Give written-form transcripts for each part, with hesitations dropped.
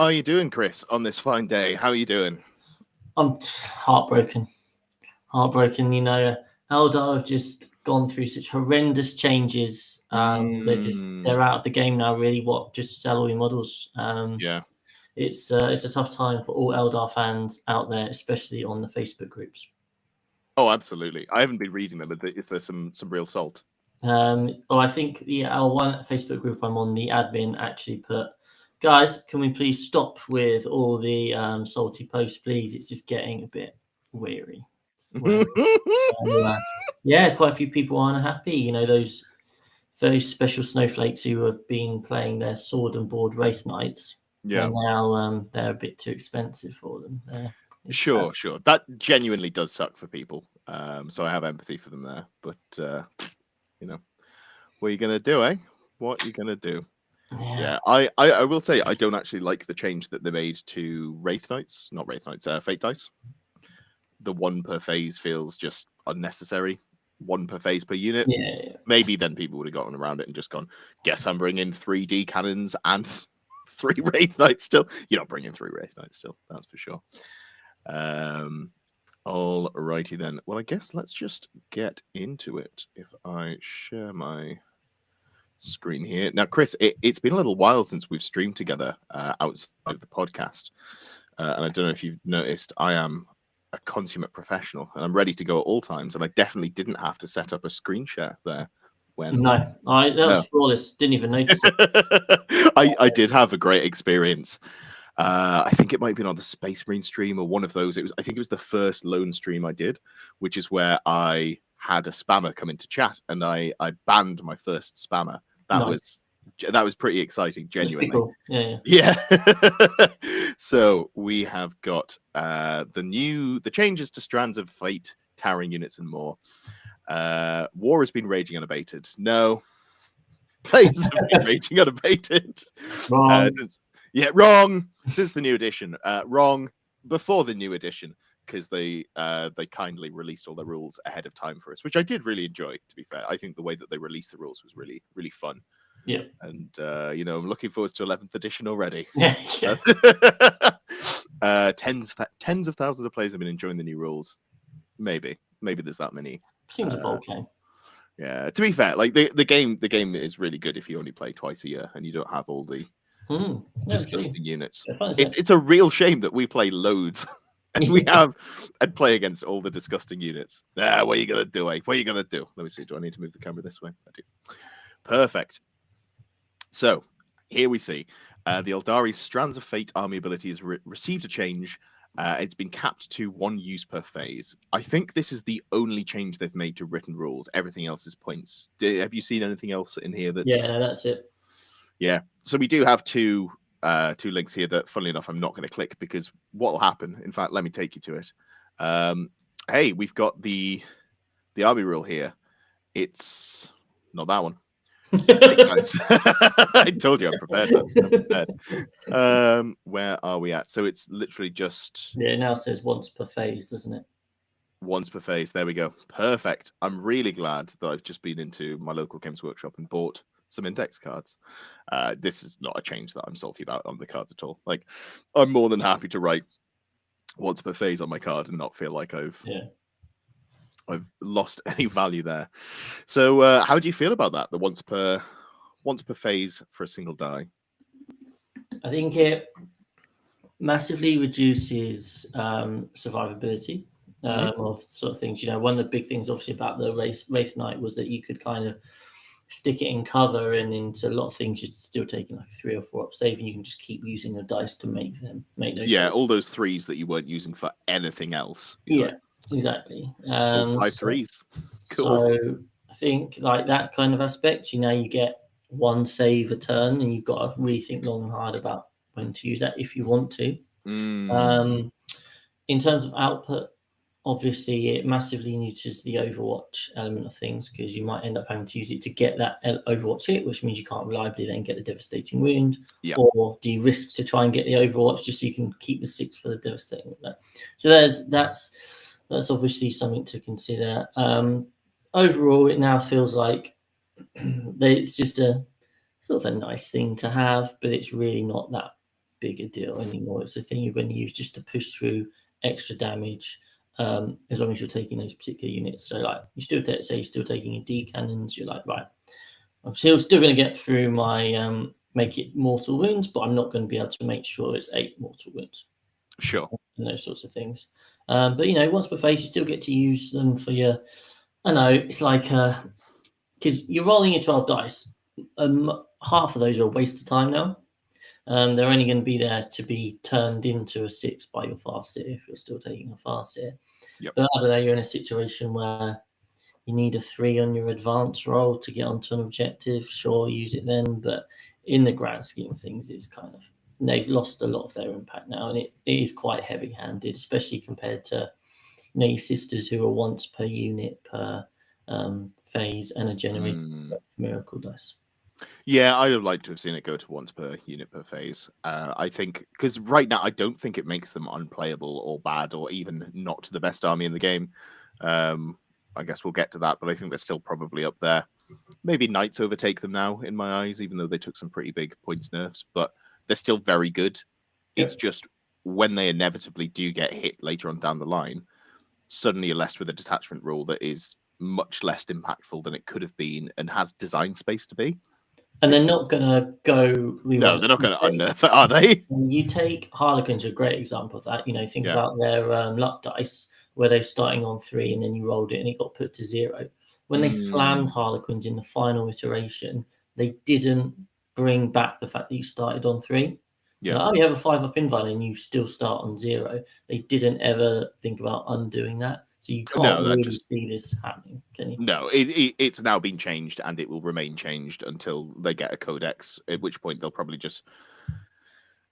are you doing, Chris, on this fine day? How are you doing? I'm heartbroken. Heartbroken. Eldar have just gone through such horrendous changes. They're out of the game now. Really, just sell all your models. Yeah. It's a tough time for all Eldar fans out there, especially on the Facebook groups. Oh, absolutely. I haven't been reading them, but is there some real salt? I think our one Facebook group I'm on, the admin actually put, guys, can we please stop with all the salty posts, please? It's just getting a bit weary. Yeah, quite a few people aren't happy. Those very special snowflakes who have been playing their sword and board Wraith Knights. Yeah. And now they're a bit too expensive for them. Sure. That genuinely does suck for people. So I have empathy for them there. But, what are you going to do, eh? What are you going to do? Yeah, I will say I don't actually like the change that they made to Wraith Knights. Not Wraith Knights, Fate Dice. The 1 per phase feels just unnecessary. 1 per phase per unit. Yeah. Maybe then people would have gotten around it and just gone, guess I'm bringing 3D cannons and 3 Wraith Knights still. You're not bringing 3 Wraith Knights still, that's for sure. All righty then. Well, I guess let's just get into it. If I share my screen here. Now, Chris, it's been a little while since we've streamed together outside of the podcast. And I don't know if you've noticed, I am a consummate professional and I'm ready to go at all times. And I definitely didn't have to set up a screen share there. That was flawless. Didn't even notice it. I did have a great experience. I think it might have been on the Space Marine stream or one of those. I think it was the first lone stream I did, which is where I had a spammer come into chat and I banned my first spammer. That was pretty exciting, genuinely. Cool. Yeah. So we have got the changes to Strands of Fate, towering units, and more. War has been raging unabated. No, players have been raging unabated. Wrong. Wrong. Since the new edition. Wrong before the new edition, because they kindly released all the rules ahead of time for us, which I did really enjoy. To be fair, I think the way that they released the rules was really, really fun. Yeah. And I'm looking forward to 11th edition already. Yeah. Tens of thousands of players have been enjoying the new rules. Maybe there's that many. Seems a okay. Yeah, to be fair, like the game is really good if you only play twice a year and you don't have all the disgusting units. It's a real shame that we play loads and we have and play against all the disgusting units. What are you gonna do, eh? What are you gonna do? Let me see. Do I need to move the camera this way? I do. Perfect. So here we see the Eldari's Strands of Fate army ability has received a change. It's been capped to 1 use per phase. I think this is the only change they've made to written rules. Everything else is points. Have you seen anything else in here? That's it. Yeah. So we do have two links here that, funnily enough, I'm not going to click because what will happen? In fact, let me take you to it. Hey, we've got the army rule here. It's not that one. I told you I'm prepared. Where are we at? So it's literally just it now says once per phase, doesn't it? Once per phase. There we go. Perfect. I'm really glad that I've just been into my local Games Workshop and bought some index cards. This is not a change that I'm salty about on the cards at all. Like, I'm more than happy to write once per phase on my card and not feel like I've lost any value there. So how do you feel about that? The once per phase for a single die? I think it massively reduces survivability of sort of things. One of the big things obviously about the Wraith Knight was that you could kind of stick it in cover and into a lot of things you're still taking like a 3 or 4 up save and you can just keep using the dice to make those all those 3s that you weren't using for anything else. Exactly. 5 3s. Cool. So I think like that kind of aspect, you get 1 save a turn and you've got to really think long and hard about when to use that if you want to. In terms of output, obviously it massively neuters the Overwatch element of things because you might end up having to use it to get that Overwatch hit, which means you can't reliably then get the devastating wound. Or do you risk to try and get the Overwatch just so you can keep the 6 for the devastating wound? So that's obviously something to consider. Overall, it now feels like it's just a sort of a nice thing to have, but it's really not that big a deal anymore. It's a thing you're going to use just to push through extra damage, as long as you're taking those particular units. So like you still say you're still taking your D cannons, you're like, right, I'm still going to get through my make it mortal wounds, but I'm not going to be able to make sure it's 8 mortal wounds. Sure. And those sorts of things. But once per phase, you still get to use them for your. I know it's like because you're rolling your 12 dice. Half of those are a waste of time now. They're only going to be there to be turned into a 6 by your Farseer if you're still taking a Farseer. Yep. But I don't know, you're in a situation where you need a 3 on your advance roll to get onto an objective. Sure, use it then. But in the grand scheme of things, it's kind of, they've lost a lot of their impact now. And it is quite heavy-handed, especially compared to your sisters who are once per unit per phase and a generated miracle dice. Yeah, I'd have liked to have seen it go to once per unit per phase. I think because right now I don't think it makes them unplayable or bad or even not the best army in the game. I guess we'll get to that, but I think they're still probably up there. Maybe Knights overtake them now in my eyes, even though they took some pretty big points nerfs, but they're still very good. Yep. It's just when they inevitably do get hit later on down the line, suddenly you're left with a detachment rule that is much less impactful than it could have been and has design space to be. And they're not going to go... No, they're not going to unnerf it, are they? You take Harlequins, a great example of that. Think about their luck dice, where they're starting on 3 and then you rolled it and it got put to 0. When they slammed Harlequins in the final iteration, they didn't bring back the fact that you started on 3. Yeah. You have a 5-up invite and you still start on 0. They didn't ever think about undoing that. So you can't really see this happening, can you? No, it's now been changed and it will remain changed until they get a codex, at which point they'll probably just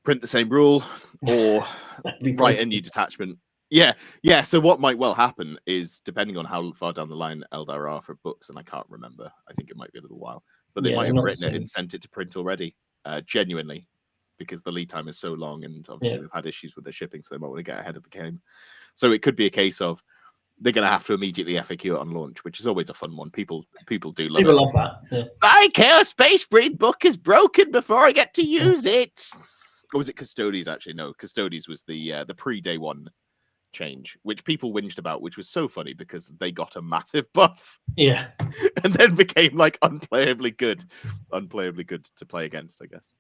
print the same rule or write a new detachment. Yeah. So what might well happen is, depending on how far down the line Eldar are for books, and I can't remember, I think it might be a little while, but they might have written it and sent it to print already, genuinely, because the lead time is so long and obviously they've had issues with their shipping, so they might want to get ahead of the game. So it could be a case of they're going to have to immediately FAQ it on launch, which is always a fun one. People do love it. People love that. Yeah. My Chaos Space Marine book is broken before I get to use it. Or was it Custodes, actually? No, Custodes was the pre-day one change, which people whinged about, which was so funny because they got a massive buff. Yeah. And then became like unplayably good to play against, I guess.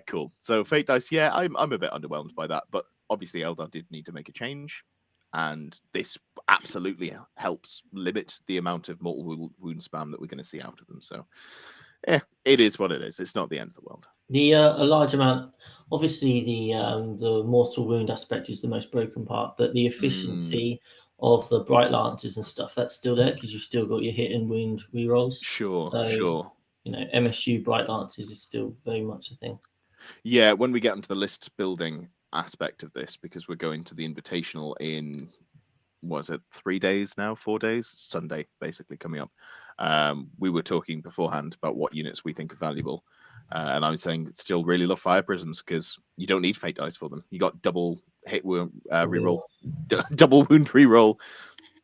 Cool. So Fate Dice, yeah, I'm a bit underwhelmed by that, but obviously Eldar did need to make a change. And this absolutely helps limit the amount of mortal wound spam that we're going to see out of them. So, yeah, it is what it is. It's not the end of the world. A large amount, obviously, the mortal wound aspect is the most broken part, but the efficiency of the bright lances and stuff, that's still there because you've still got your hit and wound rerolls. Sure. MSU bright lances is still very much a thing. Yeah, when we get into the list building aspect of this, because we're going to the Invitational in, was it 3 days now, 4 days, Sunday basically coming up. We were talking beforehand about what units we think are valuable, and I was saying still really love Fire Prisms because you don't need Fate Dice for them. You got double hit wound reroll, double wound reroll,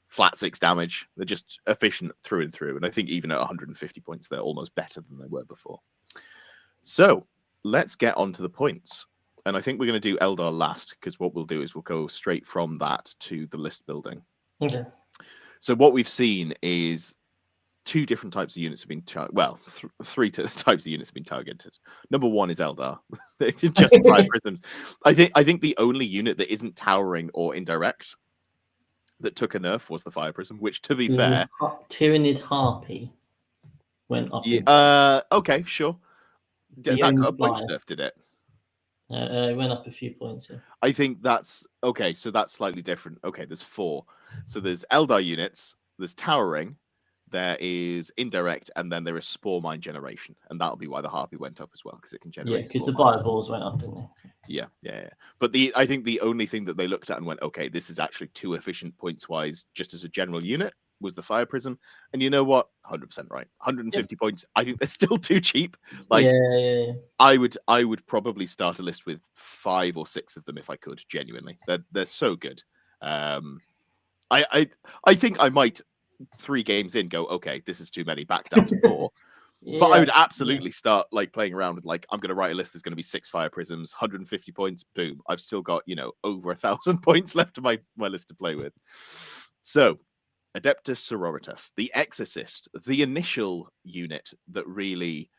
flat 6 damage. They're just efficient through and through, and I think even at 150 points they're almost better than they were before. So let's get on to the points. And I think we're going to do Eldar last, because what we'll do is we'll go straight from that to the list building. Okay. So what we've seen is 2 different types of units have been three types of units have been targeted. Number 1 is Eldar, just 5 prisms. I think the only unit that isn't towering or indirect that took a nerf was the Fire Prism, which, to be fair, Tyrannid Harpy went up. Yeah. Okay. Sure. That got a points nerf, did it? It went up a few points. Yeah. I think that's okay. So that's slightly different. Okay, there's 4. So there's Eldar units, there's towering, there is indirect, and then there is spore mine generation, and that'll be why the Harpy went up as well, because it can generate. Yeah, because the Biovores went up, didn't they? Yeah. But I think the only thing that they looked at and went, okay, this is actually too efficient points wise, just as a general unit, was the Fire Prism. And you know what? 100% right. 150 points. I think they're still too cheap. Like, yeah. I would probably start a list with 5 or 6 of them if I could. Genuinely, they're so good. I think I might 3 games in go, okay, this is too many. Back down to 4. But I would absolutely start like playing around with like, I'm going to write a list. There's going to be 6 fire prisms, 150 points. Boom. I've still got, over 1,000 points left of my list to play with. So Adeptus Sororitas, the Exorcist, the initial unit that really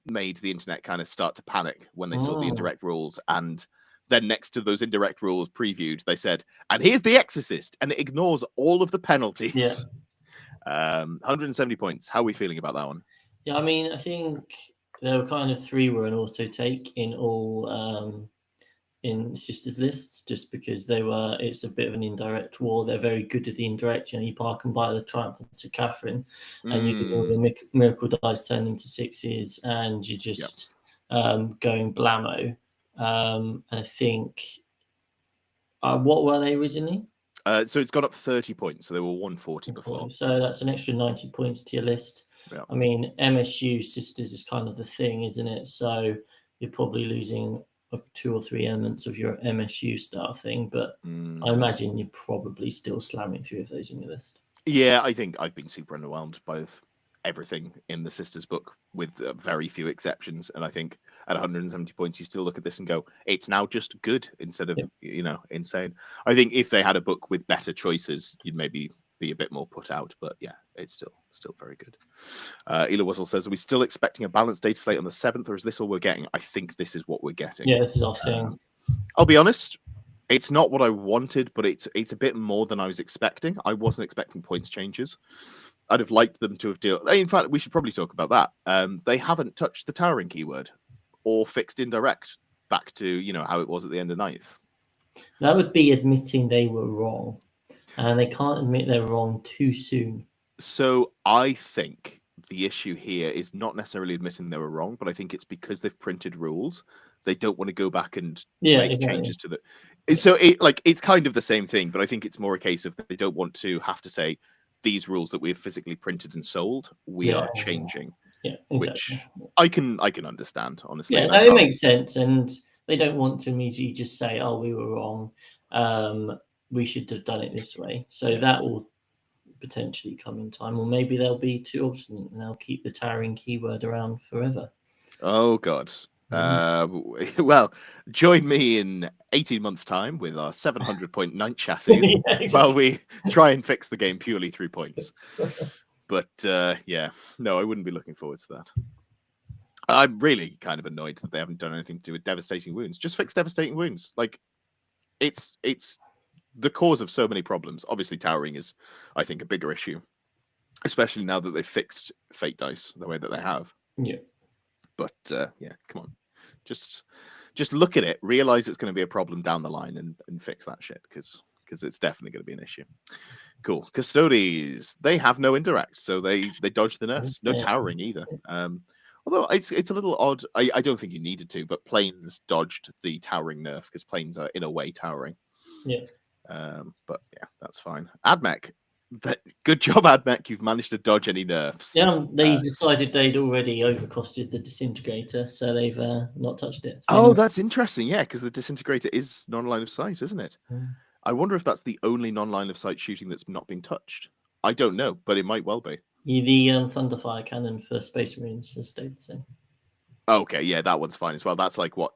made the internet kind of start to panic when they saw the indirect rules. And then next to those indirect rules previewed, they said, and here's the Exorcist. And it ignores all of the penalties. Yeah. 170 points. How are we feeling about that one? Yeah, I mean, I think there were kind of 3 were an auto take in all in Sisters lists, just because it's a bit of an indirect war. They're very good at the indirect. You park and buy the Triumphants of Catherine, and you get all the miracle dice turned into 6s, and you're just going blammo. And I think, what were they originally? So it's got up 30 points. So they were 140 before. So that's an extra 90 points to your list. Yeah. I mean, MSU Sisters is kind of the thing, isn't it? So you're probably losing 2 or 3 elements of your MSU style thing, but I imagine you're probably still slamming 3 of those in your list. Yeah, I think I've been super underwhelmed by everything in the Sisters book, with very few exceptions. And I think at 170 points, you still look at this and go, it's now just good instead of, insane. I think if they had a book with better choices, you'd maybe be a bit more put out. But yeah, it's still very good. Ela Wuzzle says, are we still expecting a balanced data slate on the 7th, or is this all we're getting? I think this is what we're getting. Yeah, this is our thing. I'll be honest. It's not what I wanted, but it's a bit more than I was expecting. I wasn't expecting points changes. I'd have liked them to have in fact, we should probably talk about that. They haven't touched the towering keyword or fixed indirect back to, how it was at the end of 9th. That would be admitting they were wrong, and they can't admit they're wrong too soon. So I think the issue here is not necessarily admitting they were wrong, but I think it's because they've printed rules. They don't want to go back and make changes to the. So it's kind of the same thing, but I think it's more a case of they don't want to have to say these rules that we've physically printed and sold, we are changing. Yeah, exactly. Which I can understand, honestly. Yeah, it makes sense, and they don't want to immediately just say, "Oh, we were wrong. We should have done it this way." So that will potentially come in time, or maybe they'll be too obstinate and they'll keep the towering keyword around forever. Oh God. Well, join me in 18 months' time with our 700-point night chassis while we try and fix the game purely through points. But yeah, no, I wouldn't be looking forward to that. I'm really kind of annoyed that they haven't done anything to do with devastating wounds. Just fix devastating wounds. Like, it's the cause of so many problems. Obviously, towering is, I think, a bigger issue, especially now that they've fixed fate dice the way that they have. Yeah. But yeah, come on. Just look at it, realize it's going to be a problem down the line, and fix that shit, because it's definitely going to be an issue. Cool. Custodes, they have no indirect, so they dodge the nerfs. No towering either. Although it's a little odd. I don't think you needed to, but planes dodged the towering nerf because planes are in a way towering. Yeah. But yeah, that's fine. Admech. Good job, Admech. You've managed to dodge any nerfs. Yeah, they decided they'd already overcosted the disintegrator, so they've not touched it. Oh, that's interesting. Yeah, because the disintegrator is non-line of sight, isn't it? I wonder if that's the only non-line of sight shooting that's not been touched. I don't know, but it might well be. The Thunderfire cannon for Space Marines has stayed the same. Okay, yeah, that one's fine as well. That's like what,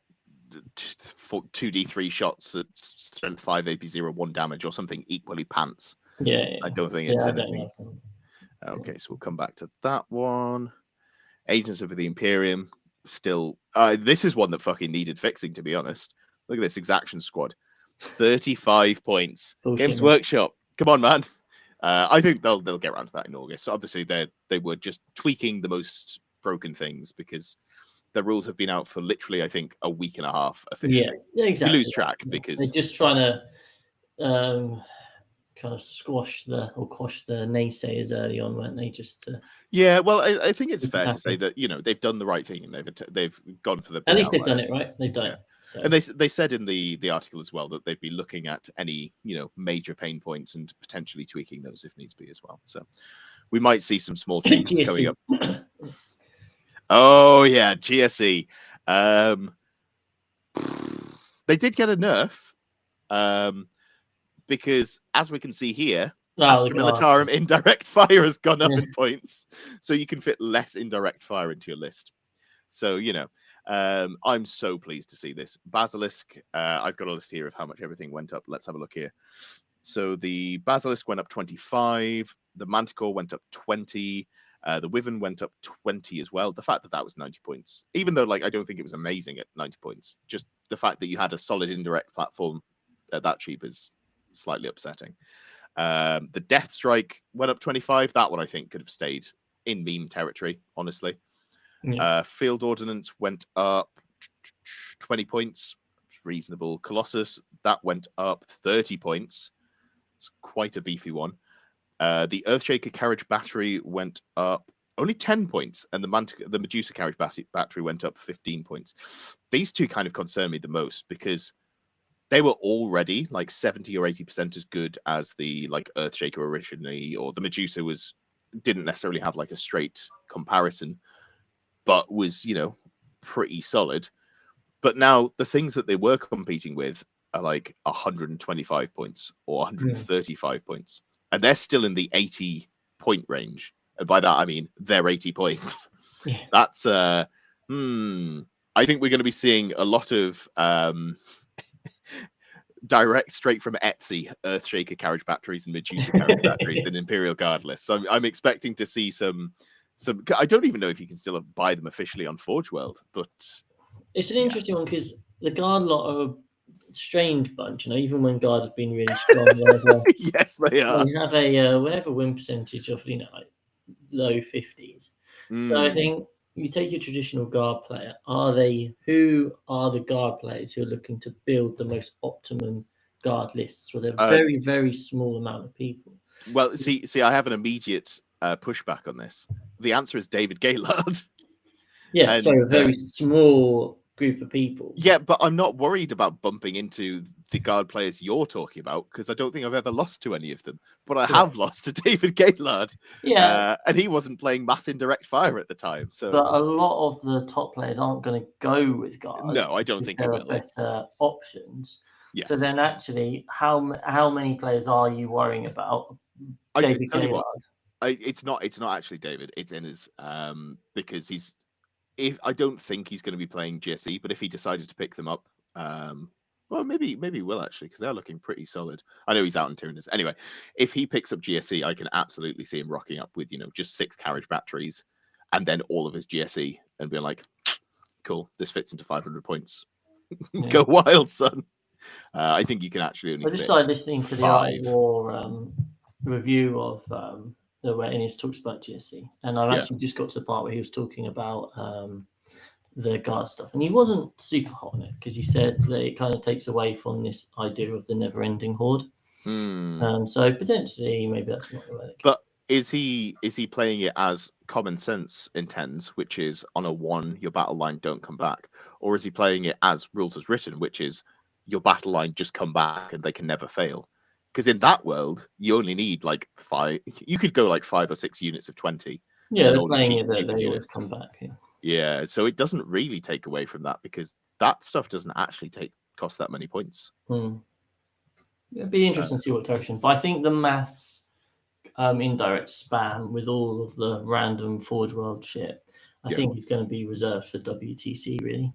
2d3 shots at strength 5 AP0 1 damage or something equally pants. Yeah. I don't think it's anything. Okay, so we'll come back to that one. Agents of the Imperium still. This is one that fucking needed fixing, to be honest. Look at this exaction squad, 35 points. Games Workshop, come on, man. I think they'll get around to that in August. So obviously they were just tweaking the most broken things because the rules have been out for literally, I think, a week and a half officially. Yeah, exactly. You lose track because they're just trying to kind of quash the naysayers early on, weren't they? Yeah, well, I think it's fair to say that they've done the right thing and they've gone for the. At least they've done it right. They've done it. So. And they said in the article as well that they'd be looking at any major pain points and potentially tweaking those if needs be as well. So we might see some small changes coming up. Oh yeah, GSE. They did get a nerf because, as we can see here, Militarum indirect fire has gone up in points, so you can fit less indirect fire into your list. So, I'm so pleased to see this. Basilisk, I've got a list here of how much everything went up. Let's have a look here. So the Basilisk went up 25, the Manticore went up 20, the Wyvern went up 20 as well. The fact that was 90 points, even though I don't think it was amazing at 90 points, just the fact that you had a solid indirect platform at that cheap is slightly upsetting. The Death Strike went up 25. That one I think could have stayed in meme territory, honestly. Field Ordnance went up 20 points. It's reasonable. Colossus, that went up 30 points. It's quite a beefy one. The Earthshaker Carriage Battery went up only 10 points, and the Medusa Carriage Battery went up 15 points. These two kind of concern me the most because they were already 70 or 80% as good as the Earthshaker originally, or the Medusa didn't necessarily have a straight comparison, but was pretty solid. But now the things that they were competing with are 125 points or 135 points, and they're still in the 80 point range. And by that I mean they're 80 points. That's I think we're going to be seeing a lot of direct straight from Etsy Earthshaker Carriage Batteries and Medusa Carriage Batteries in Imperial Guard lists. So I'm expecting to see some. I don't even know if you can still buy them officially on Forge World, but it's an interesting one because the Guard lot are a strange bunch. Even when Guard have been really strong, yes, they are. They have a whatever win percentage of low 50s. So I think you take your traditional Guard player. Who are the Guard players who are looking to build the most optimum Guard lists with a very, very small amount of people? Well, see, I have an immediate pushback on this. The answer is David Gaylord. Yeah, so a very small group of people. Yeah, but I'm not worried about bumping into the Guard players you're talking about because I don't think I've ever lost to any of them. But I have lost to David Gaylord. Yeah, and he wasn't playing mass indirect fire at the time. So, but a lot of the top players aren't going to go with Guard. No, I don't think there it will. Are better options. Yes. So then, actually, how many players are you worrying about? David Gaylord. It's not actually David. It's Innes, because I don't think he's going to be playing GSE, but if he decided to pick them up, well, maybe he will actually, because they're looking pretty solid. I know he's out in Tyrannus. Anyway, if he picks up GSE, I can absolutely see him rocking up with just 6 carriage batteries, and then all of his GSE, and being like, cool, this fits into 500 points. Go wild, son. I think you can actually only. I just started listening to the Art of War review of where Innes talks about GSE, and I've actually just got to the part where he was talking about the Guard stuff, and he wasn't super hot on it because he said that it kind of takes away from this idea of the never-ending horde. So potentially, maybe that's not the way. But is he playing it as common sense intends, which is on a 1, your battle line don't come back, or is he playing it as rules as written, which is your battle line just come back and they can never fail? Because in that world, you only need 5. You could go 5 or 6 units of 20. Yeah, they're playing it that they always come back. Yeah, so it doesn't really take away from that because that stuff doesn't actually cost that many points. It'd be interesting to see what direction. But I think the mass indirect spam with all of the random Forge World shit, I think is going to be reserved for WTC, really.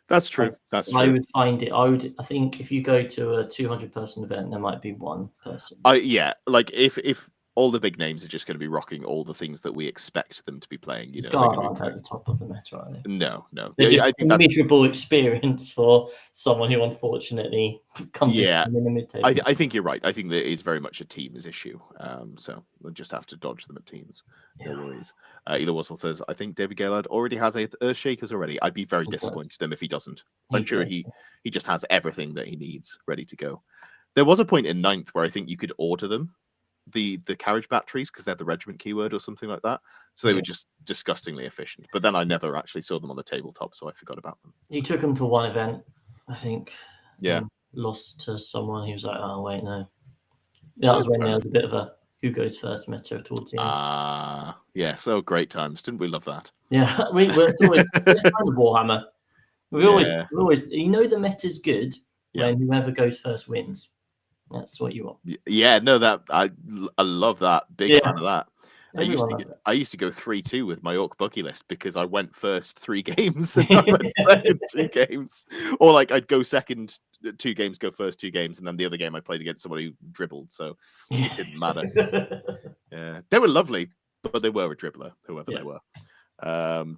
That's true. That's true. I would find it. I think if you go to a 200-person event, there might be one person. If all the big names are just going to be rocking all the things that we expect them to be playing, Guard aren't at the top of the meta, are they? No. They're just a miserable experience for someone who unfortunately comes in the mid-table. I think you're right. I think that is very much a teams issue. So we'll just have to dodge them at teams. No worries. Ela Wassel says, I think David Gaylord already has Earthshakers already. I'd be very disappointed in him if he doesn't. I'm sure he just has everything that he needs ready to go. There was a point in 9th where I think you could order them, the carriage batteries, because they're the regiment keyword or something like that. So they were just disgustingly efficient. But then I never actually saw them on the tabletop, so I forgot about them. He took them to one event, I think. Yeah. Lost to someone who was like, oh, wait, no. That was when there was a bit of a who goes first meta towards the end. Yeah, so great times. Didn't we love that? Yeah, it's always kind of Warhammer. We always, the meta's good when whoever goes first wins. That's what you want. Yeah, no, that I love that. Big fan of that. I used to go 3-2 with my Orc Buggy list because I went first 3 games and I went second 2 games, or like I'd go second 2 games, go first 2 games, and then the other game I played against somebody who dribbled, so it didn't matter. Yeah, they were lovely, but they were a dribbler, whoever they were.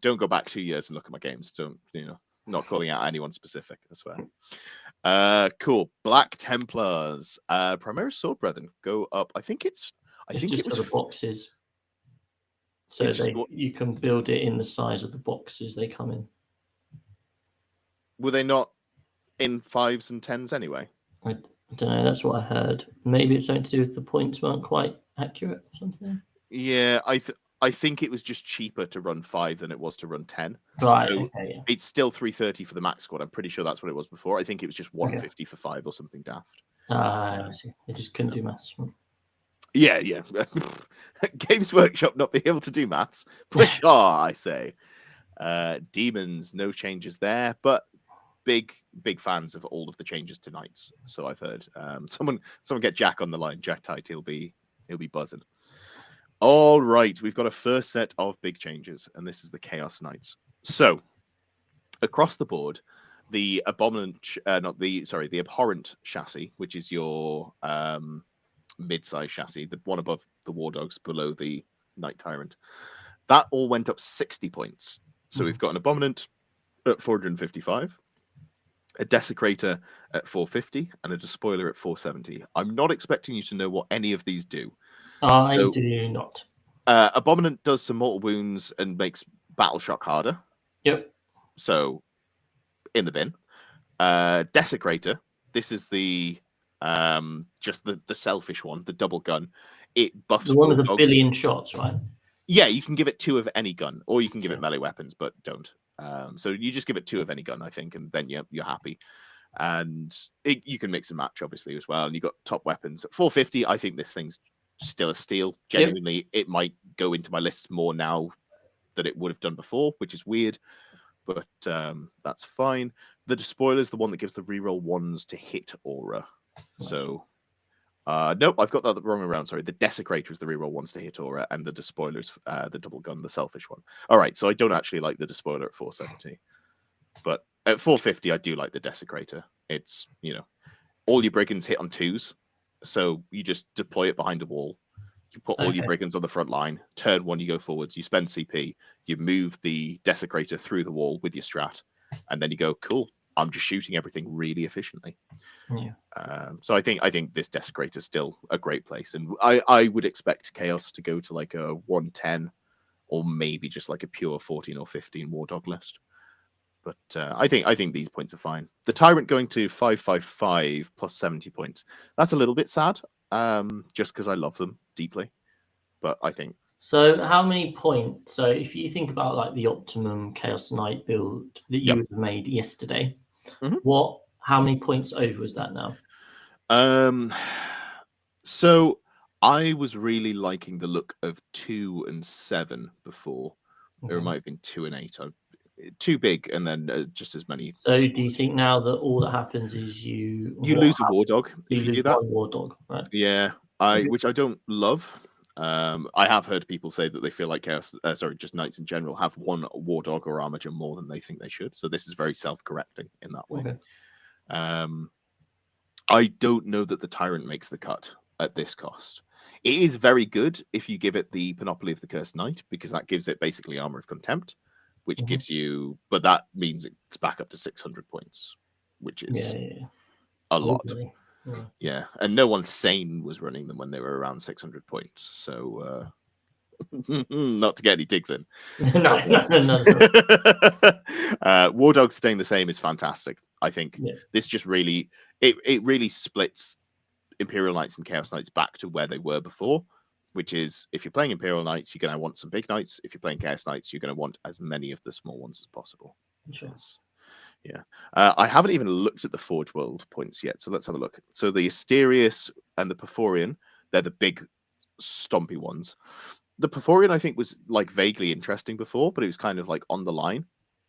Don't go back 2 years and look at my games. Don't, not calling out anyone specific, I swear. Cool. Black Templars. Primaris Sword Brethren go up. I think it was the boxes. So you can build it in the size of the boxes they come in. Were they not in 5s and 10s anyway? I don't know. That's what I heard. Maybe it's something to do with the points weren't quite accurate or something. Yeah, I think it was just cheaper to run 5 than it was to run 10. Right. So okay. Yeah. It's still 330 for the max squad. I'm pretty sure that's what it was before. I think it was just 150 for 5 or something daft. I see. It just couldn't do maths. Yeah. Games Workshop not being able to do maths. Push I say. Demons, no changes there, but big fans of all of the changes to knights. So I've heard. Someone get Jack on the line. Jack Tight, he'll be buzzing. All right, we've got a first set of big changes, and this is the Chaos Knights. So across the board, the the abhorrent chassis, which is your mid-size chassis, the one above the War Dogs, below the Knight Tyrant, that all went up 60 points. So we've got an Abominant at 455, a Desecrator at 450, and a Despoiler at 470. I'm not expecting you to know what any of these do. I do not. Abominant does some mortal wounds and makes Battle Shock harder. Yep. So, in the bin. Desecrator. This is the just the selfish one, the double gun. It buffs one of the billion shots, right? Yeah, you can give it 2 of any gun, or you can give it melee weapons, but don't. So you just give it 2 of any gun, I think, and then you're happy. And you can mix and match, obviously, as well. And you got top weapons at 450. I think this thing's still a steal. Genuinely, it might go into my lists more now than it would have done before, which is weird, but that's fine. The Despoiler is the one that gives the reroll 1s to hit aura. So, nope, I've got that the wrong way around. Sorry, the Desecrator is the reroll 1s to hit aura, and the Despoiler is the double gun, the selfish one. All right, so I don't actually like the Despoiler at 470, but at 450, I do like the Desecrator. It's, all your brigands hit on 2s, so you just deploy it behind a wall. You put all your brigands on the front line. Turn 1, you go forwards. You spend CP. You move the Desecrator through the wall with your strat, and then you go, cool. I'm just shooting everything really efficiently. Yeah. So I think this Desecrator is still a great place, and I would expect Chaos to go to like a 110, or maybe just like a pure 14 or 15 War Dog list. But I think these points are fine. The Tyrant going to 555 plus 70 points. That's a little bit sad, just because I love them deeply. But I think. So how many points? So if you think about like the optimum Chaos Knight build that you would have made yesterday, how many points over is that now? So I was really liking the look of 2 and 7 before. There might have been 2 and 8. Too big, and then just as many. So do you think now that all that happens is you lose a War Dog if you do that? War Dog, right? Yeah, which I don't love. I have heard people say that they feel like just Knights in general have 1 War Dog or Armiger more than they think they should. So this is very self-correcting in that way. I don't know that the Tyrant makes the cut at this cost. It is very good if you give it the Panoply of the Cursed Knight, because that gives it basically Armor of Contempt, which gives you, but that means it's back up to 600 points, which is a lot. Yeah, and no one sane was running them when they were around 600 points. So, not to get any digs in. No. War Dogs staying the same is fantastic. I think this just really, it really splits Imperial Knights and Chaos Knights back to where they were before, which is if you're playing Imperial Knights, you're going to want some big knights. If you're playing Chaos Knights, you're going to want as many of the small ones as possible. Sure. Yeah. I haven't even looked at the Forge World points yet, so let's have a look. So the Asterius and the Porphyrion, they're the big stompy ones. The Porphyrion, I think, was like vaguely interesting before, but it was kind of like on the line.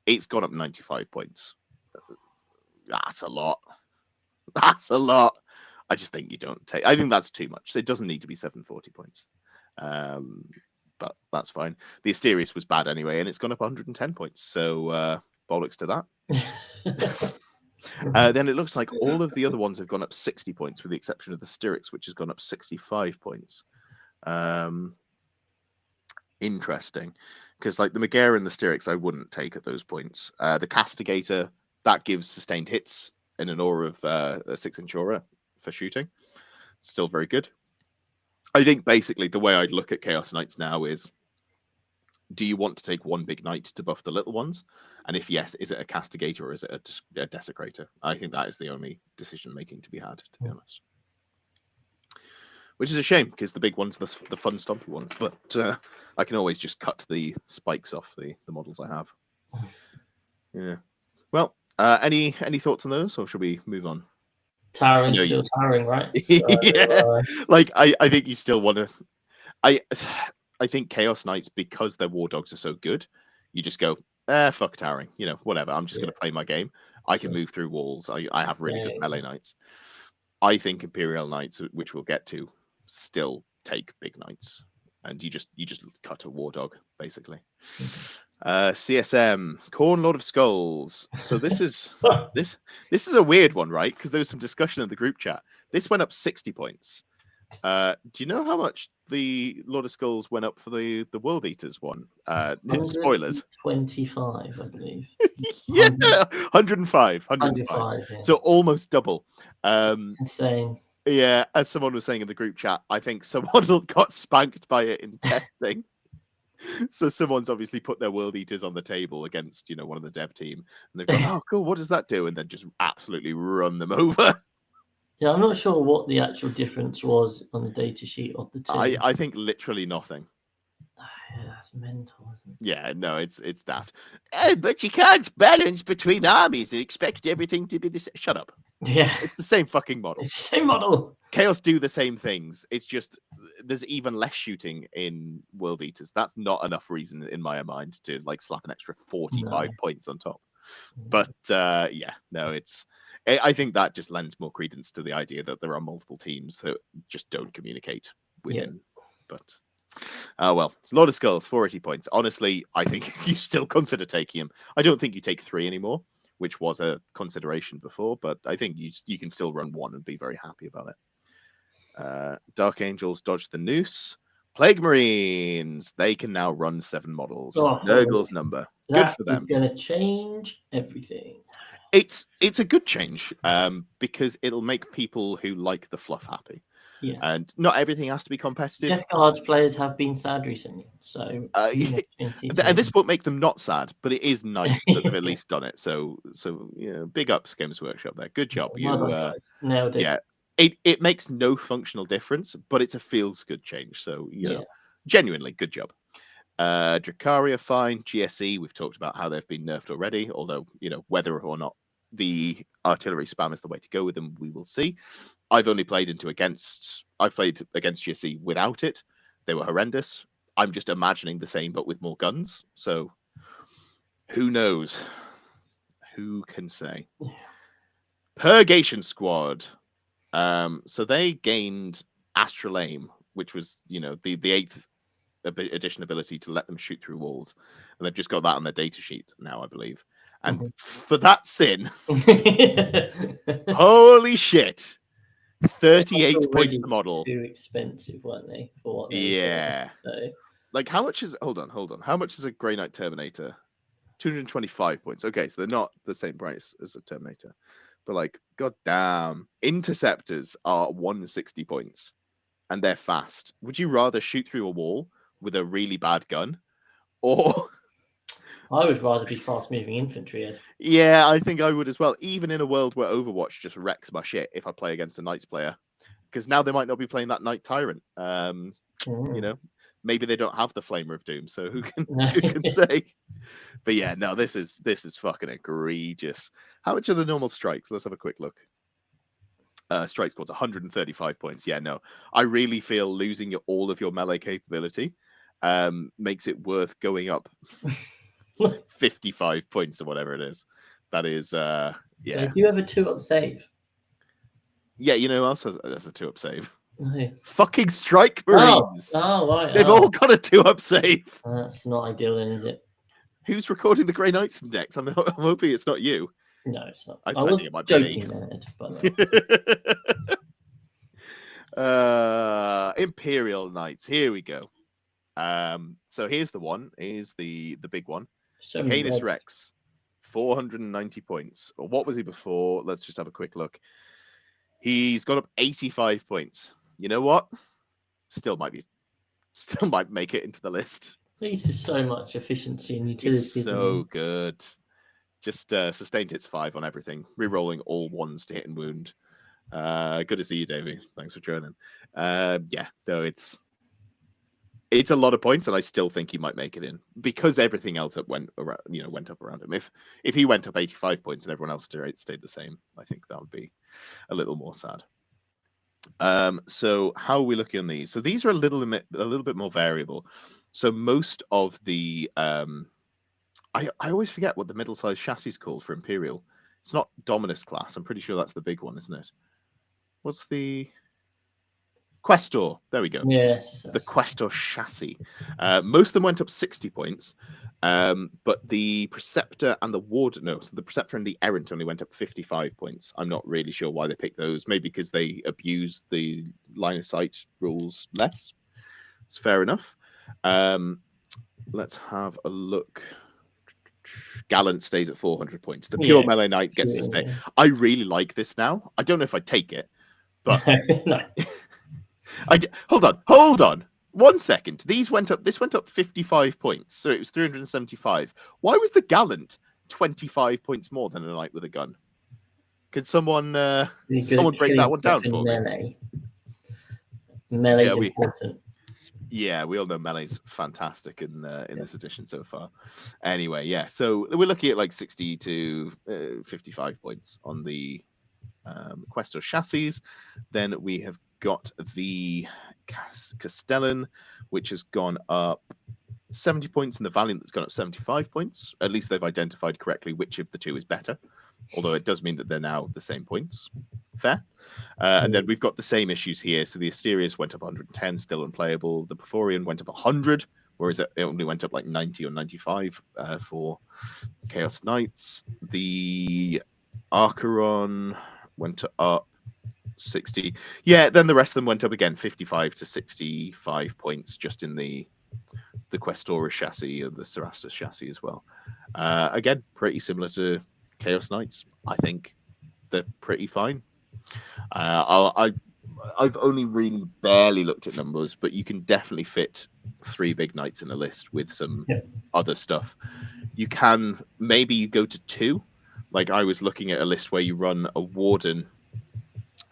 It's gone up 95 points. That's a lot. That's a lot. I just think you don't take. I think that's too much. It doesn't need to be 740 points. But that's fine. The Asterius was bad anyway, and it's gone up 110 points. So bollocks to that. Then it looks like all of the other ones have gone up 60 points, with the exception of the Styrics, which has gone up 65 points. Interesting, because like the Megara and the Styrics, I wouldn't take at those points. The Castigator, that gives sustained hits in an aura of a 6-inch aura for shooting. Still very good. I think basically the way I'd look at Chaos Knights now is, do you want to take one big knight to buff the little ones? And if yes, is it a Castigator or is it a Desecrator? I think that is the only decision making to be had, to be honest. Which is a shame, because the big ones are the fun stompy ones. But I can always just cut the spikes off the models I have. Yeah. Well, any thoughts on those, or should we move on? Towering, still towering, right? So, yeah. Like I think you still want to. I think Chaos Knights, because their War Dogs are so good, you just go, fuck towering. You know, whatever. I'm just going to play my game. I can move through walls. I have really good melee knights. I think Imperial Knights, which we'll get to, still take big knights, and you just cut a War Dog basically. CSM, Khorne Lord of Skulls. So this is this is a weird one, right? Because there was some discussion in the group chat. This went up 60 points. Do you know how much the Lord of Skulls went up for the World Eaters one? Spoilers. 25, I believe. Yeah, 105. Yeah. So almost double. It's insane. Yeah, as someone was saying in the group chat, I think someone got spanked by it in testing. So someone's obviously put their World Eaters on the table against, one of the dev team, and they've gone, oh, cool, what does that do? And then just absolutely run them over. Yeah, I'm not sure what the actual difference was on the data sheet of the two. I think literally nothing. Yeah, that's mental, isn't it? Yeah, no, it's daft. But you can't balance between armies and expect everything to be the same. Shut up. Yeah. It's the same fucking model. It's the same model. Chaos do the same things. It's just there's even less shooting in World Eaters. That's not enough reason in my mind to like slap an extra 45 points on top. But yeah, no, I think that just lends more credence to the idea that there are multiple teams that just don't communicate within. But well, it's a lot of skulls, 40 points. Honestly, I think you still consider taking him. I don't think you take 3 anymore, which was a consideration before, but I think you can still run 1 and be very happy about it. Dark Angels dodge the noose. Plague Marines, they can now run 7 models. Nurgle's number. Good for them. It's going to change everything. It's a good change because it'll make people who like the fluff happy. Yes. And not everything has to be competitive. Death Guard players have been sad recently, so and this won't make them not sad, but it is nice that they've at least done it. So big ups, Games Workshop there. Good job. You nailed it. Yeah. It makes no functional difference, but it's a feels good change. So genuinely good job. Dracaria fine. GSE, we've talked about how they've been nerfed already, although whether or not the artillery spam is the way to go with them, we will see. I've played against GSE without it. They were horrendous. I'm just imagining the same but with more guns. So who knows? Who can say? Purgation Squad. So they gained Astral Aim, which was, the 8th edition ability to let them shoot through walls. And they've just got that on their data sheet now, I believe. And for that sin, holy shit, 38 points the model. Too expensive, weren't they? For what so. Like, how much is... Hold on. How much is a Grey Knight Terminator? 225 points. Okay, so they're not the same price as a Terminator. But like, goddamn, interceptors are 160 points, and they're fast. Would you rather shoot through a wall with a really bad gun, or? I would rather be fast-moving infantry, Ed. Yeah, I think I would as well. Even in a world where Overwatch just wrecks my shit if I play against a Knights player, because now they might not be playing that Knight Tyrant. Maybe they don't have the Flamer of Doom, so who can say? But yeah, no, this is fucking egregious. How much are the normal strikes? Let's have a quick look. Strike squad's 135 points. Yeah, no, I really feel losing all of your melee capability makes it worth going up 55 points or whatever it is. That is, yeah. Do you have a 2-up save? Yeah, you know who else has a 2-up save? No. Fucking Strike Marines. Right. They've all got a 2-up save. That's not ideal, then, is it? Who's recording the Grey Knights index? I'm hoping it's not you. No, it's not. I was think it might joking, Imperial Knights. Here we go. So here's the one. Here's the big one. Canis Rex, 490 points. What was he before? Let's just have a quick look. He's got up 85 points. You know what? Still might make it into the list. He's just so much efficiency and utility. He's so good. Just sustained hits 5 on everything. Rerolling all 1s to hit and wound. Good to see you, Davey. Thanks for joining. Yeah, though it's a lot of points, and I still think he might make it in because everything else went up around him. If he went up 85 points and everyone else stayed the same, I think that would be a little more sad. So how are we looking on these? So these are a little bit more variable. So most of the I always forget what the middle-sized chassis is called for Imperial. It's not Dominus class. I'm pretty sure that's the big one, isn't it? What's the Questor? There we go. Yes. The Questor chassis. Most of them went up 60 points, but the Preceptor and the Warden, so the Preceptor and the Errant only went up 55 points. I'm not really sure why they picked those. Maybe because they abused the line of sight rules less. It's fair enough. Let's have a look. Gallant stays at 400 points. The pure melee knight gets to stay. I really like this now. I don't know if I'd take it, but no. Hold on. 1 second. This went up 55 points, so it was 375. Why was the Gallant 25 points more than a knight with a gun? Could someone break that one down for me? Melee's important. Yeah, we all know Melee's fantastic in this edition so far. Anyway, yeah, so we're looking at like 60 to 55 points on the Questor chassis. Then we have got the Castellan, which has gone up 70 points, and the Valiant that's gone up 75 points. At least they've identified correctly which of the two is better, although it does mean that they're now the same points. Fair. And then we've got the same issues here. So the Asterius went up 110, still unplayable. The Porphyrion went up 100, whereas it only went up like 90 or 95 for Chaos Knights. The Archeron went up 60. Yeah, then the rest of them went up again, 55 to 65 points just in the Questoris chassis and the Cerastus chassis as well. Again, pretty similar to Chaos Knights. I think they're pretty fine. I've only really barely looked at numbers, but you can definitely fit 3 big knights in a list with some other stuff. You can maybe go to 2. Like I was looking at a list where you run a Warden.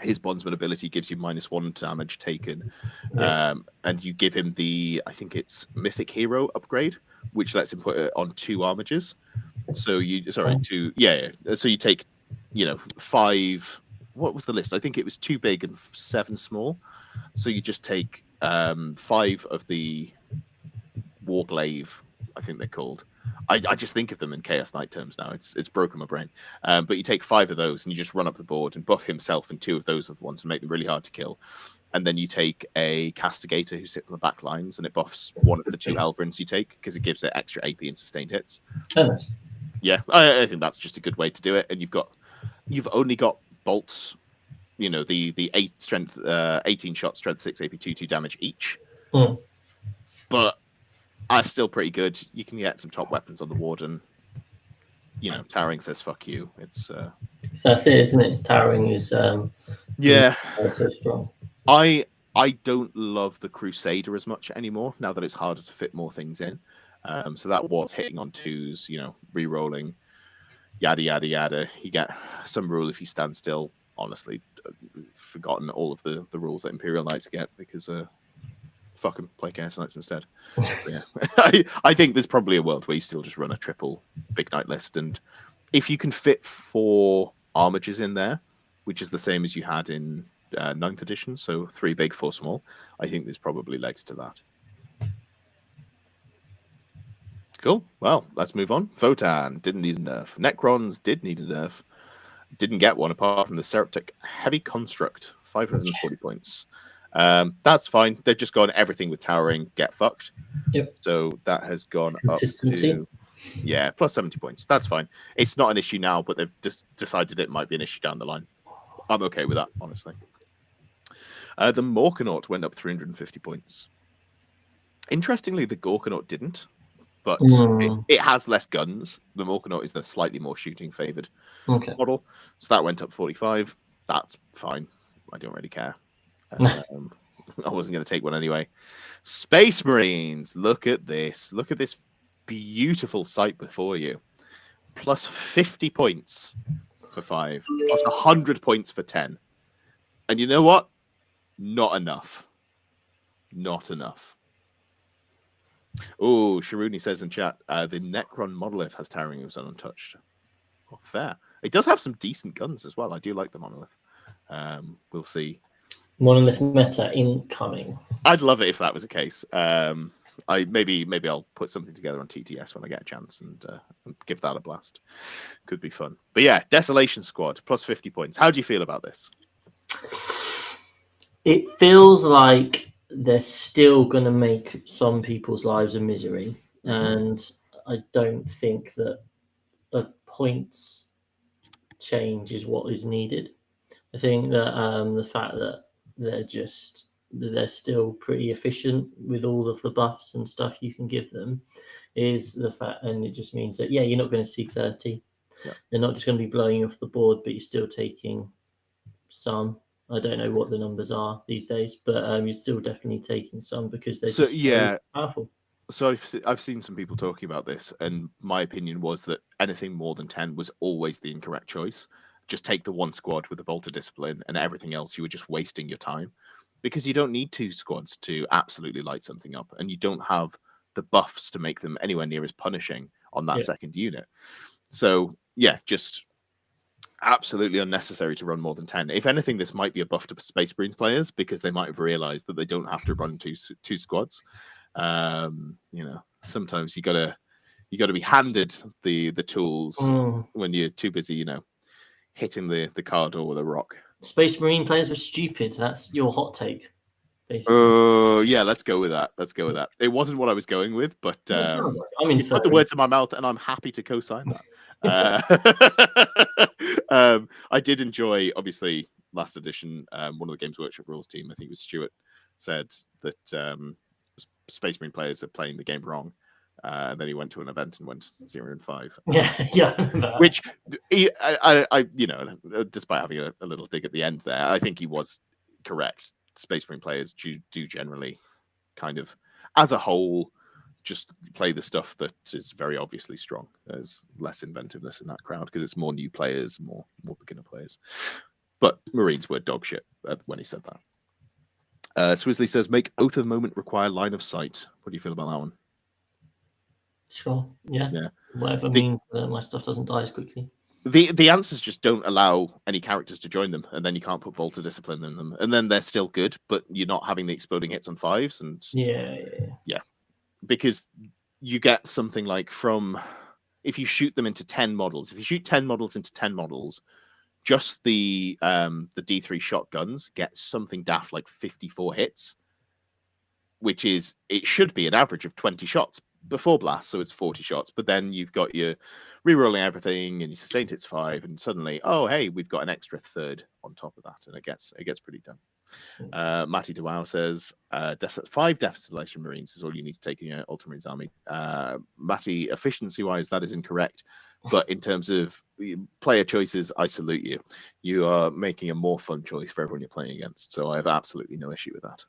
His bondsman ability gives you -1 damage taken, and you give him the, I think it's Mythic Hero upgrade, which lets him put it on 2 armages. So So you take, 5. What was the list? I think it was 2 big and 7 small. So you just take 5 of the Warglaive, I think they're called. I just think of them in Chaos Knight terms now. It's broken my brain. But you take 5 of those and you just run up the board and buff himself, and 2 of those are the ones to make them really hard to kill. And then you take a Castigator who sits on the back lines, and it buffs 1 of the 2 Helverins you take because it gives it extra AP and sustained hits. Yeah, I think that's just a good way to do it. And you've only got bolts, the 8 strength, 18 shot, strength 6, AP 2 damage each. But that's still pretty good. You can get some top weapons on the Warden. Towering says fuck you. It's so that's it, isn't it? Towering is so strong. I don't love the Crusader as much anymore now that it's harder to fit more things in. So that was hitting on 2s, re-rolling, yada yada yada. You get some rule if you stand still. Honestly, forgotten all of the rules that Imperial Knights get because fucking play Chaos Knights instead. Yeah, I think there's probably a world where you still just run a triple big knight list, and if you can fit 4 armages in there, which is the same as you had in 9th edition, so 3 big, 4 small, I think there's probably legs to that. Cool. Well, let's move on. Photon didn't need a nerf. Necrons did need a nerf. Didn't get one apart from the Seraptic Heavy Construct, 540 points. That's fine. They've just gone everything with towering, get fucked. Yep. So that has gone up to plus 70 points. That's fine. It's not an issue now, but they've just decided it might be an issue down the line. I'm okay with that, honestly. The Morkanaut went up 350 points. Interestingly, the Gorkanaut didn't, but it has less guns. The Morkanaut is the slightly more shooting favored model, so that went up 45. That's fine. I don't really care. I wasn't going to take one anyway. Space Marines. Look at this. Look at this beautiful sight before you. Plus 50 points for 5. Plus 100 points for 10. And you know what? Not enough. Not enough. Oh, Sharuni says in chat, the Necron monolith has towering moves untouched. Oh, fair. It does have some decent guns as well. I do like the monolith. We'll see. Monolith meta incoming. I'd love it if that was the case. Maybe I'll put something together on TTS when I get a chance and give that a blast. Could be fun. But yeah, Desolation Squad plus 50 points. How do you feel about this? It feels like they're still going to make some people's lives a misery, and I don't think that a points change is what is needed. I think that the fact that they're still pretty efficient with all of the buffs and stuff you can give them is the fact, and it just means that you're not going to see 30. Yeah. They're not just going to be blowing you off the board, but you're still taking some. I don't know what the numbers are these days, but you're still definitely taking some because they're so powerful. So I've seen some people talking about this, and my opinion was that anything more than 10 was always the incorrect choice. Just take the one squad with a Bolt of Discipline, and everything else you were just wasting your time, because you don't need 2 squads to absolutely light something up, and you don't have the buffs to make them anywhere near as punishing on that second unit. So yeah, just absolutely unnecessary to run more than 10. If anything, this might be a buff to Space Marines players because they might have realized that they don't have to run two squads. Sometimes you gotta be handed the tools when you're too busy, hitting the car door with a rock. Space Marine players are stupid. That's your hot take, basically. Yeah, let's go with that. It wasn't what I was going with, but you put the words in my mouth, and I'm happy to co-sign that. I did enjoy, obviously, last edition. One of the Games Workshop rules team, I think it was Stuart, said that Space Marine players are playing the game wrong. And then he went to an event and went 0-5. Which, despite having a little dig at the end there, I think he was correct. Space Marine players do generally kind of, as a whole, just play the stuff that is very obviously strong. There's less inventiveness in that crowd because it's more new players, more beginner players. But Marines were dog shit when he said that. Swizzly says, make Oath of the Moment require line of sight. What do you feel about that one? Sure. Yeah. Whatever means that my stuff doesn't die as quickly. The answers just don't allow any characters to join them, and then you can't put Bolt of Discipline in them, and then they're still good, but you're not having the exploding hits on 5s, and yeah, because you get something like if you shoot them into 10 models, if you shoot 10 models into 10 models, just the D3 shotguns get something daft like 54 hits, which is, it should be an average of 20 shots before blast, so it's 40 shots, but then you've got your re-rolling everything and you sustained hits 5, and suddenly, oh hey, we've got an extra third on top of that, and it gets pretty done. Matty DeWow says 5 Desolation Marines is all you need to take in your Ultramarines army. Matty, efficiency wise, that is incorrect, but in terms of player choices, I salute you. You are making a more fun choice for everyone you're playing against, so I have absolutely no issue with that.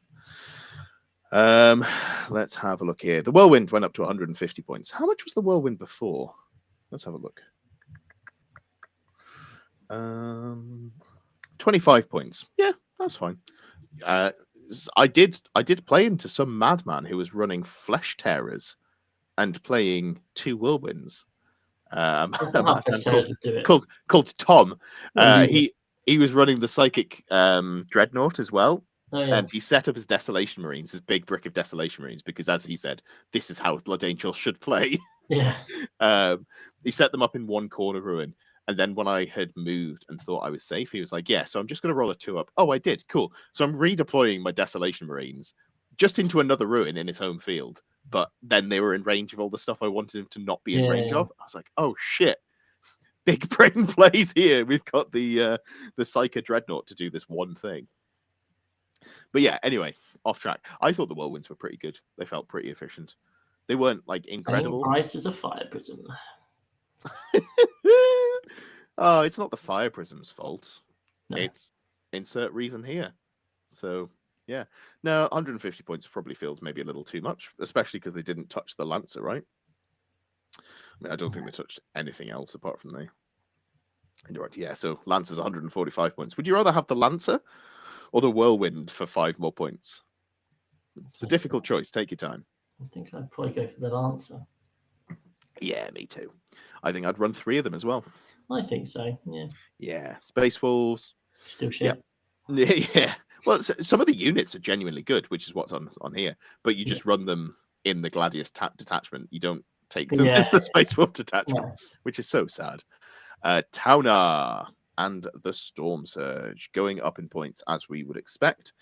Let's have a look here. The Whirlwind went up to 150 points. How much was the Whirlwind before? Let's have a look. 25 points. Yeah, that's fine. I did play into some madman who was running Flesh Tearers and playing 2 Whirlwinds. Called Tom. He was running the Psychic Dreadnought as well. Oh, yeah. And he set up his Desolation Marines, his big brick of Desolation Marines, because as he said, this is how Blood Angel should play. Yeah. He set them up in one corner ruin, And then when I had moved and thought I was safe, he was like, yeah, so I'm just going to roll a 2 up. Oh, I did. Cool. So I'm redeploying my Desolation Marines just into another ruin in his home field. But then they were in range of all the stuff I wanted him to not be in range of. I was like, oh, shit. Big brain plays here. We've got the Psyker Dreadnought to do this one thing. But yeah, anyway, off track. I thought the Whirlwinds were pretty good. They felt pretty efficient. They weren't like incredible. Same price as a Fire Prism. Oh, it's not the Fire Prism's fault. No. It's insert reason here. So yeah, no, 150 points probably feels maybe a little too much, especially because they didn't touch the Lancer, right? I mean, I don't think they touched anything else apart from the indirect. Yeah, so Lancer's 145 points. Would you rather have the Lancer or the Whirlwind for 5 more points? It's a difficult choice. Take your time. I think I'd probably go for the Lancer. Yeah, me too. I think I'd run 3 of them as well. I think so, yeah. Yeah, Space Wolves. Still shit. Yeah. Well, some of the units are genuinely good, which is what's on here. But you just run them in the Gladius detachment. You don't take them as the Space Wolf detachment, which is so sad. Taunar and the Storm Surge going up in points as we would expect.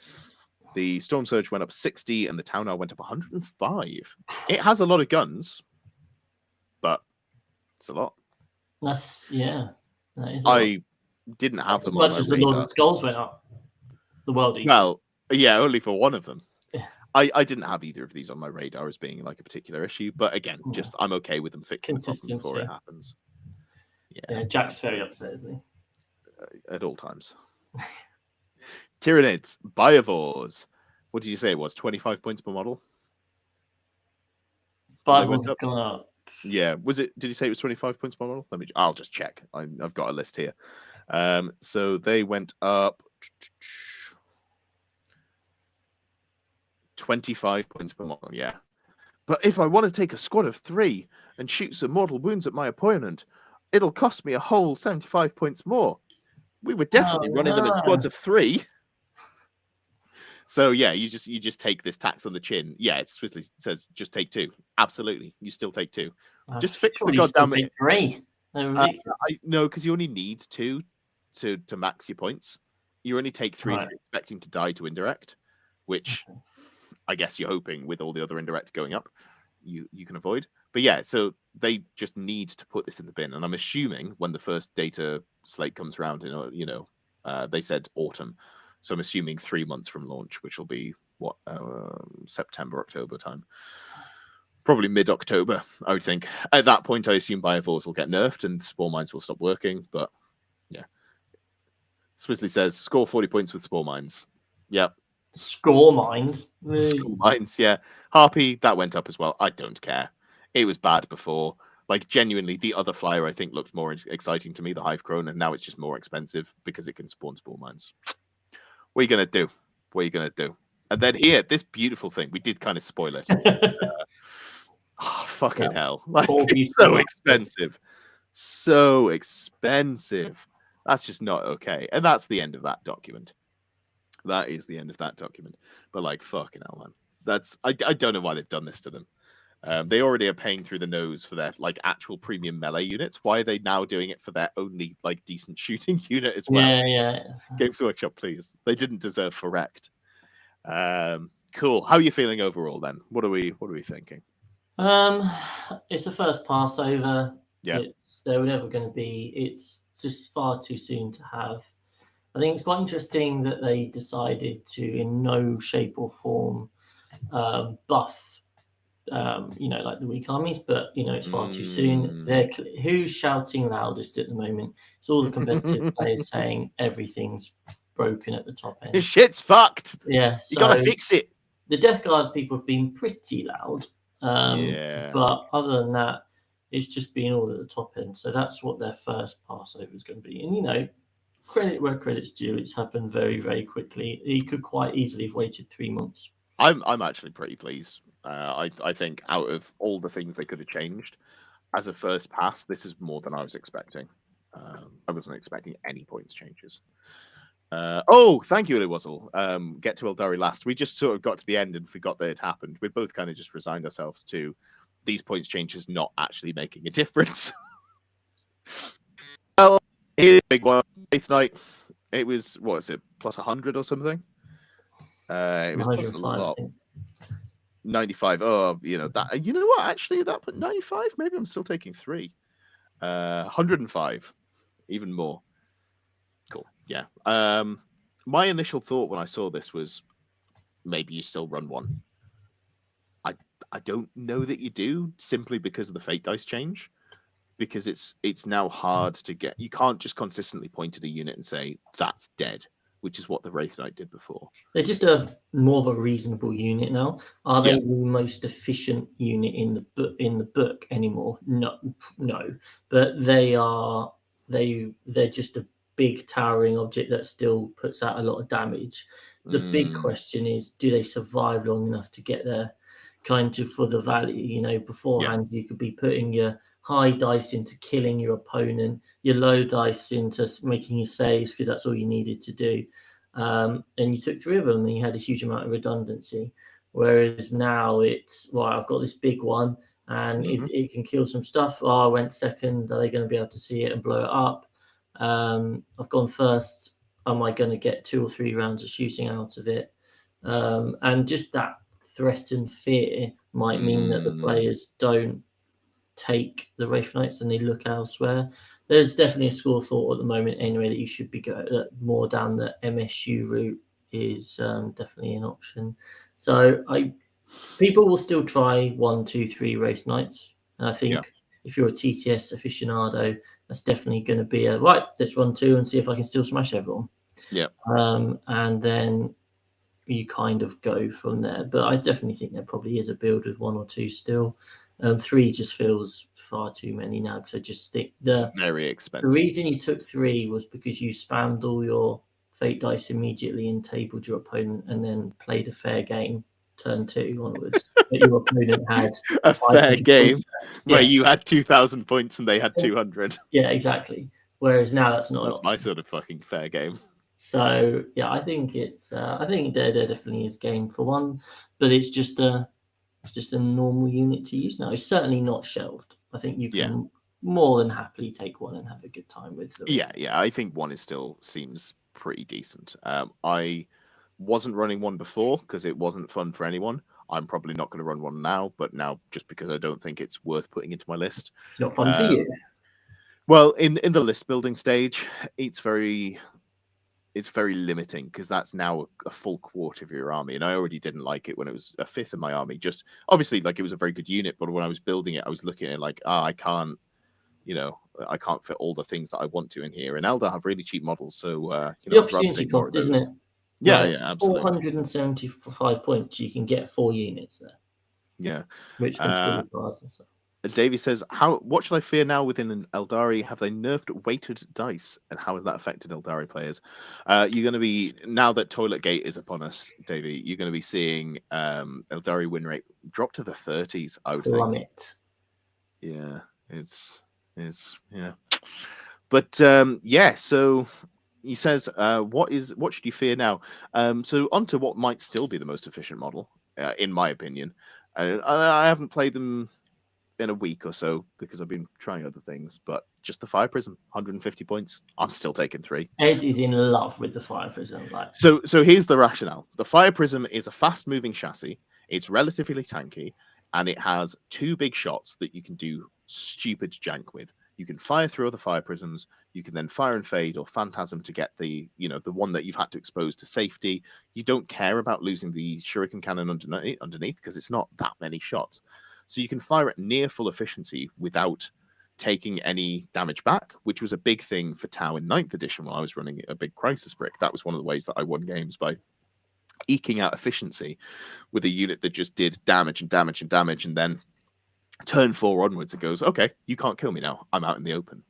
The Storm Surge went up 60 and the Taunar went up 105. It has a lot of guns, but it's a lot. That is I didn't have them on my radar. As much as the Lord of Skulls went up. The World Eater. Well, yeah, only for one of them. Yeah. I didn't have either of these on my radar as being like a particular issue, but again, just I'm okay with them fixing the problem before it happens. Yeah, Jack's very upset, isn't he? At all times. Tyranids, Biovores. What did you say it was? 25 points per model? Biovores have gone up. Yeah, was it? Did you say it was 25 points per model? I'll just check. I've got a list here. So they went up 25 points per model. Yeah, but if I want to take a squad of 3 and shoot some mortal wounds at my opponent, it'll cost me a whole 75 points more. We were definitely running them in squads of 3. So yeah, you just take this tax on the chin. Yeah, it Swizzly says just take 2. Absolutely, you still take 2. Just fix the goddamn 3. No, because you only need 2 to max your points. You only take 3 if you're expecting to die to indirect, which I guess you're hoping with all the other indirect going up, you can avoid. But yeah, so they just need to put this in the bin, and I'm assuming when the first data slate comes around, they said autumn. So I'm assuming 3 months from launch, which will be September, October time. Probably mid-October, I would think. At that point, I assume Biovores will get nerfed and Spore Mines will stop working. But yeah. Swizzly says, score 40 points with Spore Mines. Yep. Score Mines? Score Mines, yeah. Harpy, that went up as well. I don't care. It was bad before. Like, genuinely, the other flyer, I think, looked more exciting to me, the Hive Crone, and now it's just more expensive because it can spawn Spore Mines. What are you going to do? What are you going to do? And then here, this beautiful thing, we did kind of spoil it. Fucking hell. Like, it's so expensive. So expensive. That's just not okay. And that's the end of that document. That is the end of that document. But like, fucking hell, man. I don't know why they've done this to them. They already are paying through the nose for their like actual premium melee units. Why are they now doing it for their only like decent shooting unit as well? Yeah. Games Workshop, please. They didn't deserve Ferrect. Cool. How are you feeling overall then? What are we thinking? It's a first Passover. Yeah. They were never going to be. It's just far too soon to have. I think it's quite interesting that they decided to, in no shape or form, buff, like the weak armies. But it's far too soon. Who's shouting loudest at the moment? It's all the competitive players saying everything's broken at the top end. Shit's fucked. Yeah, you gotta fix it. The Death Guard people have been pretty loud. But other than that, it's just been all at the top end. So that's what their first Passover is going to be. And credit where credit's due. It's happened very, very quickly. He could quite easily have waited 3 months. I'm actually pretty pleased. I think out of all the things they could have changed as a first pass, this is more than I was expecting. I wasn't expecting any points changes. Thank you, Illywazzle. Get to Eldari last. We just sort of got to the end and forgot that it happened. We both kind of just resigned ourselves to these points changes not actually making a difference. Well, here's a big one. Eighth night, it was, what is it, plus 100 or something? It was plus a lot. 95. Oh, you know that. You know what? Actually, that put 95. Maybe I'm still taking 3. 105, even more. Cool. Yeah. My initial thought when I saw this was maybe you still run 1. I don't know that you do, simply because of the fate dice change. Because it's now hard to get. You can't just consistently point at a unit and say that's dead, which is what the Wraith Knight did before. They're just a more of a reasonable unit now. Are they the most efficient unit in the book anymore? No. But they're just a big towering object that still puts out a lot of damage. The big question is, do they survive long enough to get there? Kind of for the value, you know, beforehand you could be putting your high dice into killing your opponent, your low dice into making your saves because that's all you needed to do. And you took 3 of them and you had a huge amount of redundancy. Whereas now it's, well, I've got this big one and it can kill some stuff. Oh, I went second. Are they going to be able to see it and blow it up? I've gone first. Am I going to get 2 or 3 rounds of shooting out of it? And just that threat and fear might mean that the players don't take the Wraith Knights and they look elsewhere. There's definitely a school of thought at the moment anyway that you should be going more down the MSU route is definitely an option. So people will still try 1, 2, 3 Wraith Knights. And I think if you're a TTS aficionado, that's definitely going to be a right. Let's run 2 and see if I can still smash everyone. Yeah. And then you kind of go from there. But I definitely think there probably is a build with 1 or 2 still. 3 just feels far too many now because I just think it's very expensive. The reason you took 3 was because you spammed all your fate dice immediately and tabled your opponent and then played a fair game turn 2 onwards. But your opponent had a fair game where you had 2,000 points and they had 200. Yeah, exactly. Whereas now that's not. That's my sort of fucking fair game. So yeah, I think it's. I think there definitely is game for 1, but it's just a normal unit to use now. It's certainly not shelved. I think you can more than happily take 1 and have a good time with them. Yeah. I think 1 is still seems pretty decent. I wasn't running 1 before because it wasn't fun for anyone. I'm probably not going to run 1 now, but now just because I don't think it's worth putting into my list. It's not fun for you. Well, in the list building stage, it's very limiting because that's now a full quarter of your army, and I already didn't like it when it was a 5th of my army. Just obviously, like, it was a very good unit, but when I was building it, I was looking at it like, I can't fit all the things that I want to in here. And Eldar have really cheap models, so the opportunity cost, isn't it? Yeah, absolutely. 475 points, you can get 4 units there. Yeah, which can steal bars and stuff. Davey says, what should I fear now within an Eldari? Have they nerfed weighted dice? And how has that affected Eldari players? You're going to be, now that Toilet Gate is upon us, Davey, you're going to be seeing Eldari win rate drop to the 30s, I would think. Yeah, it's yeah. But so he says, what should you fear now? So onto what might still be the most efficient model, in my opinion. I haven't played them in a week or so because I've been trying other things, but just the Fire Prism, 150 points. I'm still taking 3. Ed is in love with the Fire Prism. So here's the rationale. The Fire Prism is a fast-moving chassis. It's relatively tanky, and it has 2 big shots that you can do stupid jank with. You can fire through other Fire Prisms. You can then fire and fade or Phantasm to get the one that you've had to expose to safety. You don't care about losing the Shuriken Cannon underneath because it's not that many shots. So you can fire at near full efficiency without taking any damage back, which was a big thing for Tau in 9th edition when I was running a big Crisis Brick. That was one of the ways that I won games, by eking out efficiency with a unit that just did damage and damage and damage, and then turn 4 onwards it goes, okay, you can't kill me now, I'm out in the open.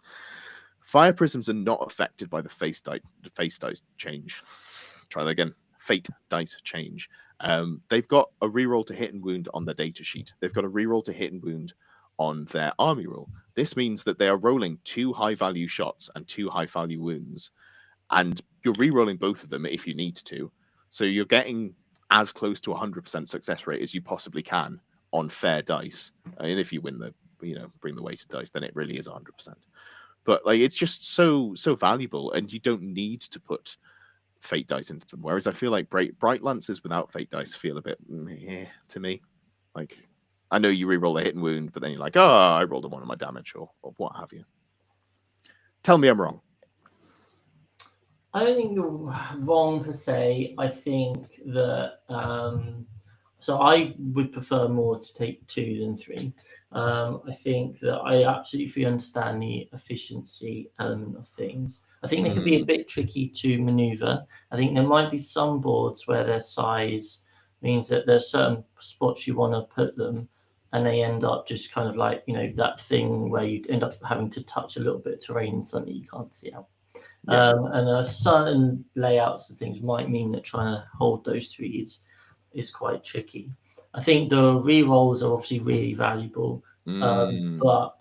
Fire Prisms are not affected by the face dice change. Try that again. Fate dice change. They've got a reroll to hit and wound on their data sheet. They've got a reroll to hit and wound on their army roll. This means that they are rolling 2 high-value shots and 2 high-value wounds, and you're re-rolling both of them if you need to. So you're getting as close to 100% success rate as you possibly can on fair dice. And if you win bring the weighted dice, then it really is 100%. but like it's just so valuable, and you don't need to put fate dice into them. Whereas I feel like bright lances without fate dice feel a bit to me. Like, I know you reroll a hit and wound, but then you're like, oh, I rolled a 1 on my damage or what have you. Tell me I'm wrong. I don't think you're wrong per se. I think that so I would prefer more to take 2 than 3. I think that I absolutely understand the efficiency element of things. I think they can be a bit tricky to maneuver. I think there might be some boards where their size means that there's certain spots you want to put them, and they end up just kind of like, that thing where you end up having to touch a little bit of terrain and suddenly you can't see out. Yeah. And certain layouts and things might mean that trying to hold those 3 is quite tricky. I think the rerolls are obviously really valuable, but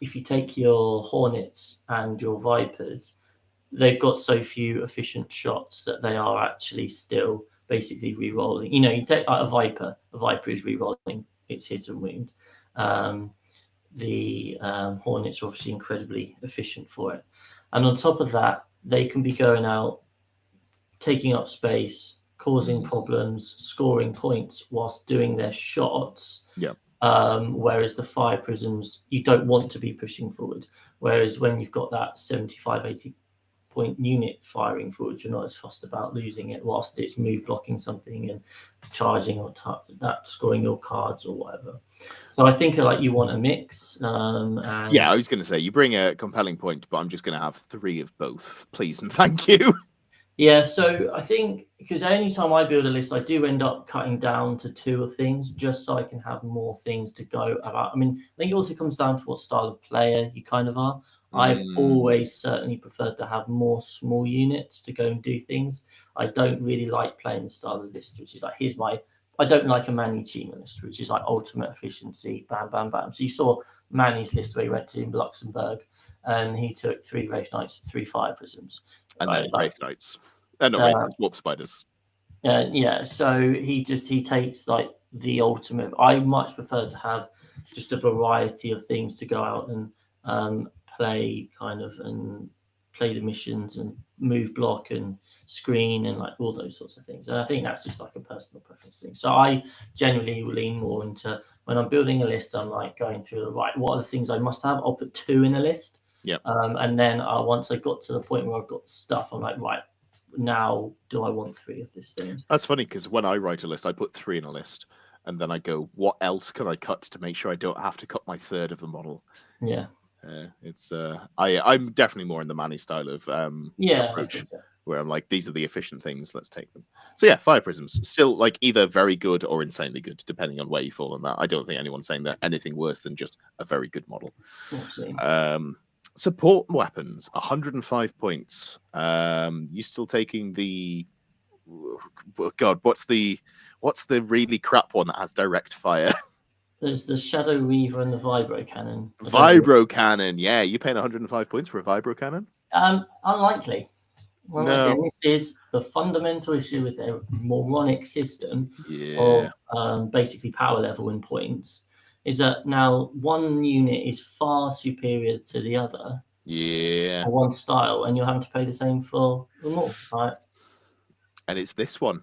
if you take your Hornets and your Vipers, they've got so few efficient shots that they are actually still basically rerolling. You take a Viper is rerolling its hit and wound. The Hornets are obviously incredibly efficient for it. And on top of that, they can be going out, taking up space, causing problems, scoring points whilst doing their shots. Yeah. Whereas the fire prisms, you don't want to be pushing forward. Whereas when you've got that 75, 80 point unit firing forward, you're not as fussed about losing it whilst it's move blocking something and charging or that scoring your cards or whatever. So I think like you want a mix. And yeah, I was going to say you bring a compelling point, but I'm just going to have 3 of both, please and thank you. Yeah, so I think because anytime I build a list, I do end up cutting down to 2 of things just so I can have more things to go about. I mean, I think it also comes down to what style of player you kind of are. I've always certainly preferred to have more small units to go and do things. I don't really like playing the style of list, which is like, I don't like a Manny Chima list, which is like ultimate efficiency, bam, bam, bam. So you saw Manny's list where he went to Luxembourg and he took 3 Wraith Knights, 3 Fire Prisms. And then Wraith Knights. Not Wraith Knights, Warp Spiders. Yeah, so he takes like the ultimate. I much prefer to have just a variety of things to go out and play and play the missions and move block and screen and like all those sorts of things. And I think that's just like a personal preference thing. So I generally lean more into when I'm building a list, I'm like going through what are the things I must have? I'll put 2 in a list. Yep. And then once I got to the point where I've got the stuff, I'm like, right, now do I want 3 of this thing? That's funny because when I write a list, I put 3 in a list, and then I go, what else can I cut to make sure I don't have to cut my 3rd of a model? Yeah. It's I'm definitely more in the Manny style of approach, where I'm like, these are the efficient things, let's take them. So yeah, fire prisms still like either very good or insanely good, depending on where you fall on that. I don't think anyone's saying that anything worse than just a very good model. Support weapons, 105 points. You still taking the God, what's the really crap one that has direct fire? There's the Shadow Weaver and the Vibro Cannon. Vibro Cannon, yeah. You paying 105 points for a Vibro Cannon? Unlikely. Well, no. Again, this is the fundamental issue with their moronic system of basically power level and points. Is that now one unit is far superior to the other. Yeah. For one style, and you're having to pay the same for them all, right? And it's this one.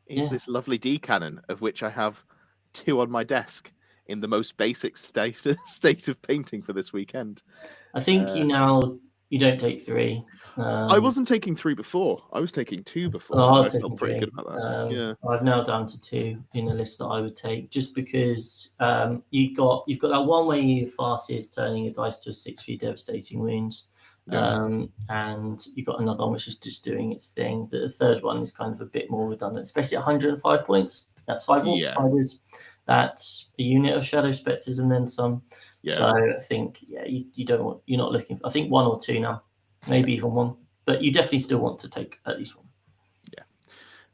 It's this lovely D cannon, of which I have 2 on my desk in the most basic state of painting for this weekend. I think you don't take 3. I wasn't taking 3 before. I was taking 2 before. I felt pretty good about that. I've now down to 2 in the list that I would take, just because you've got that one where you fast is turning a dice to a 6 for devastating wounds. And you've got another one which is just doing its thing. The 3rd one is kind of a bit more redundant, especially at 105 points. That's 5 Warp Spiders. That's a unit of Shadow Spectres and then some. Yeah. So I think you don't want, you're not looking for, I think 1 or 2 now, maybe even 1, but you definitely still want to take at least 1. Yeah,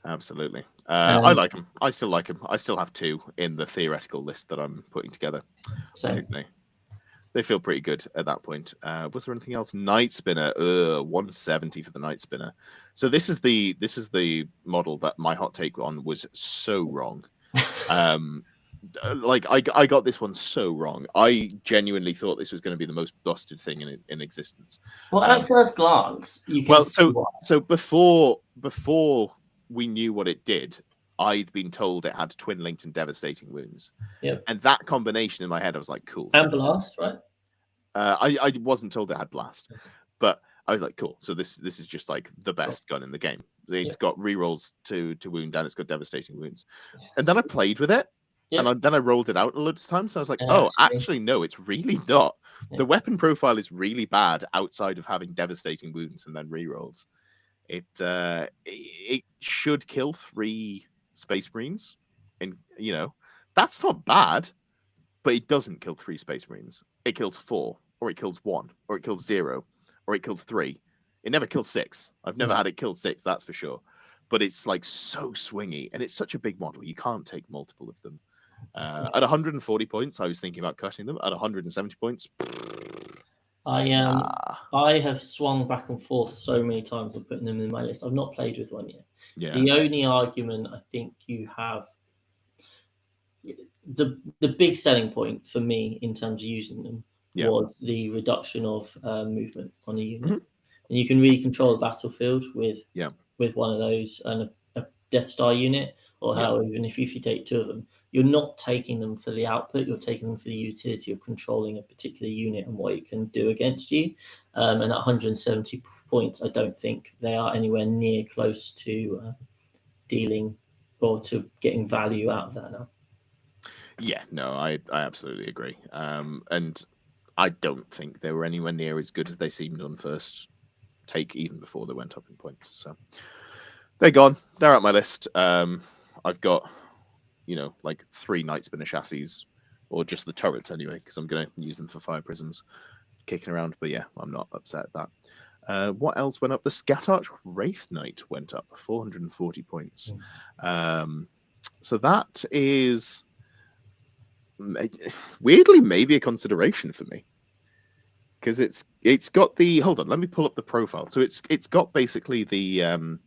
absolutely. I like them. I still like them. I still have 2 in the theoretical list that I'm putting together. Same. They feel pretty good at that point. Was there anything else? Night Spinner, 170 for the Night Spinner. So this is the model that my hot take on was so wrong. like I got this one so wrong. I genuinely thought this was going to be the most busted thing in existence. Well, at first glance, you can see why. So before we knew what it did, I'd been told it had twin linked and devastating wounds. Yep. And that combination in my head, I was like, cool. And blast, right? I wasn't told it had blast, but I was like, cool. So this is just like the best gun in the game. It's got rerolls to wound and it's got devastating wounds. And then I played with it. Yep. And then I rolled it out a lot of times. So I was like, oh, actually, no, it's really not. Yep. The weapon profile is really bad outside of having devastating wounds and then rerolls. It should kill 3 Space Marines. And, you know, that's not bad, but it doesn't kill 3 Space Marines. It kills 4, or it kills 1, or it kills 0, or it kills 3. It never kills 6. I've never had it kill 6, that's for sure. But it's like so swingy, and it's such a big model. You can't take multiple of them. At 140 points, I was thinking about cutting them. At 170 points, I have swung back and forth so many times of putting them in my list. I've not played with one yet. Yeah. The only argument I think you have, the big selling point for me in terms of using them was the reduction of movement on a unit. Mm-hmm. And you can really control the battlefield with one of those and a Death Star unit, or how even if you take 2 of them, you're not taking them for the output, you're taking them for the utility of controlling a particular unit and what it can do against you. And at 170 points, I don't think they are anywhere near close to dealing or to getting value out of that now. Yeah, no, I absolutely agree. And I don't think they were anywhere near as good as they seemed on first take, even before they went up in points. So they're gone. They're out my list. I've got, you know, like 3 Night Spinner chassis, or just the turrets anyway, because I'm going to use them for fire prisms kicking around. But yeah, I'm not upset at that. What else went up? The Scat Arch Wraith Knight went up 440 points. So that is weirdly maybe a consideration for me, because it's got the, hold on, let me pull up the profile. So it's got basically the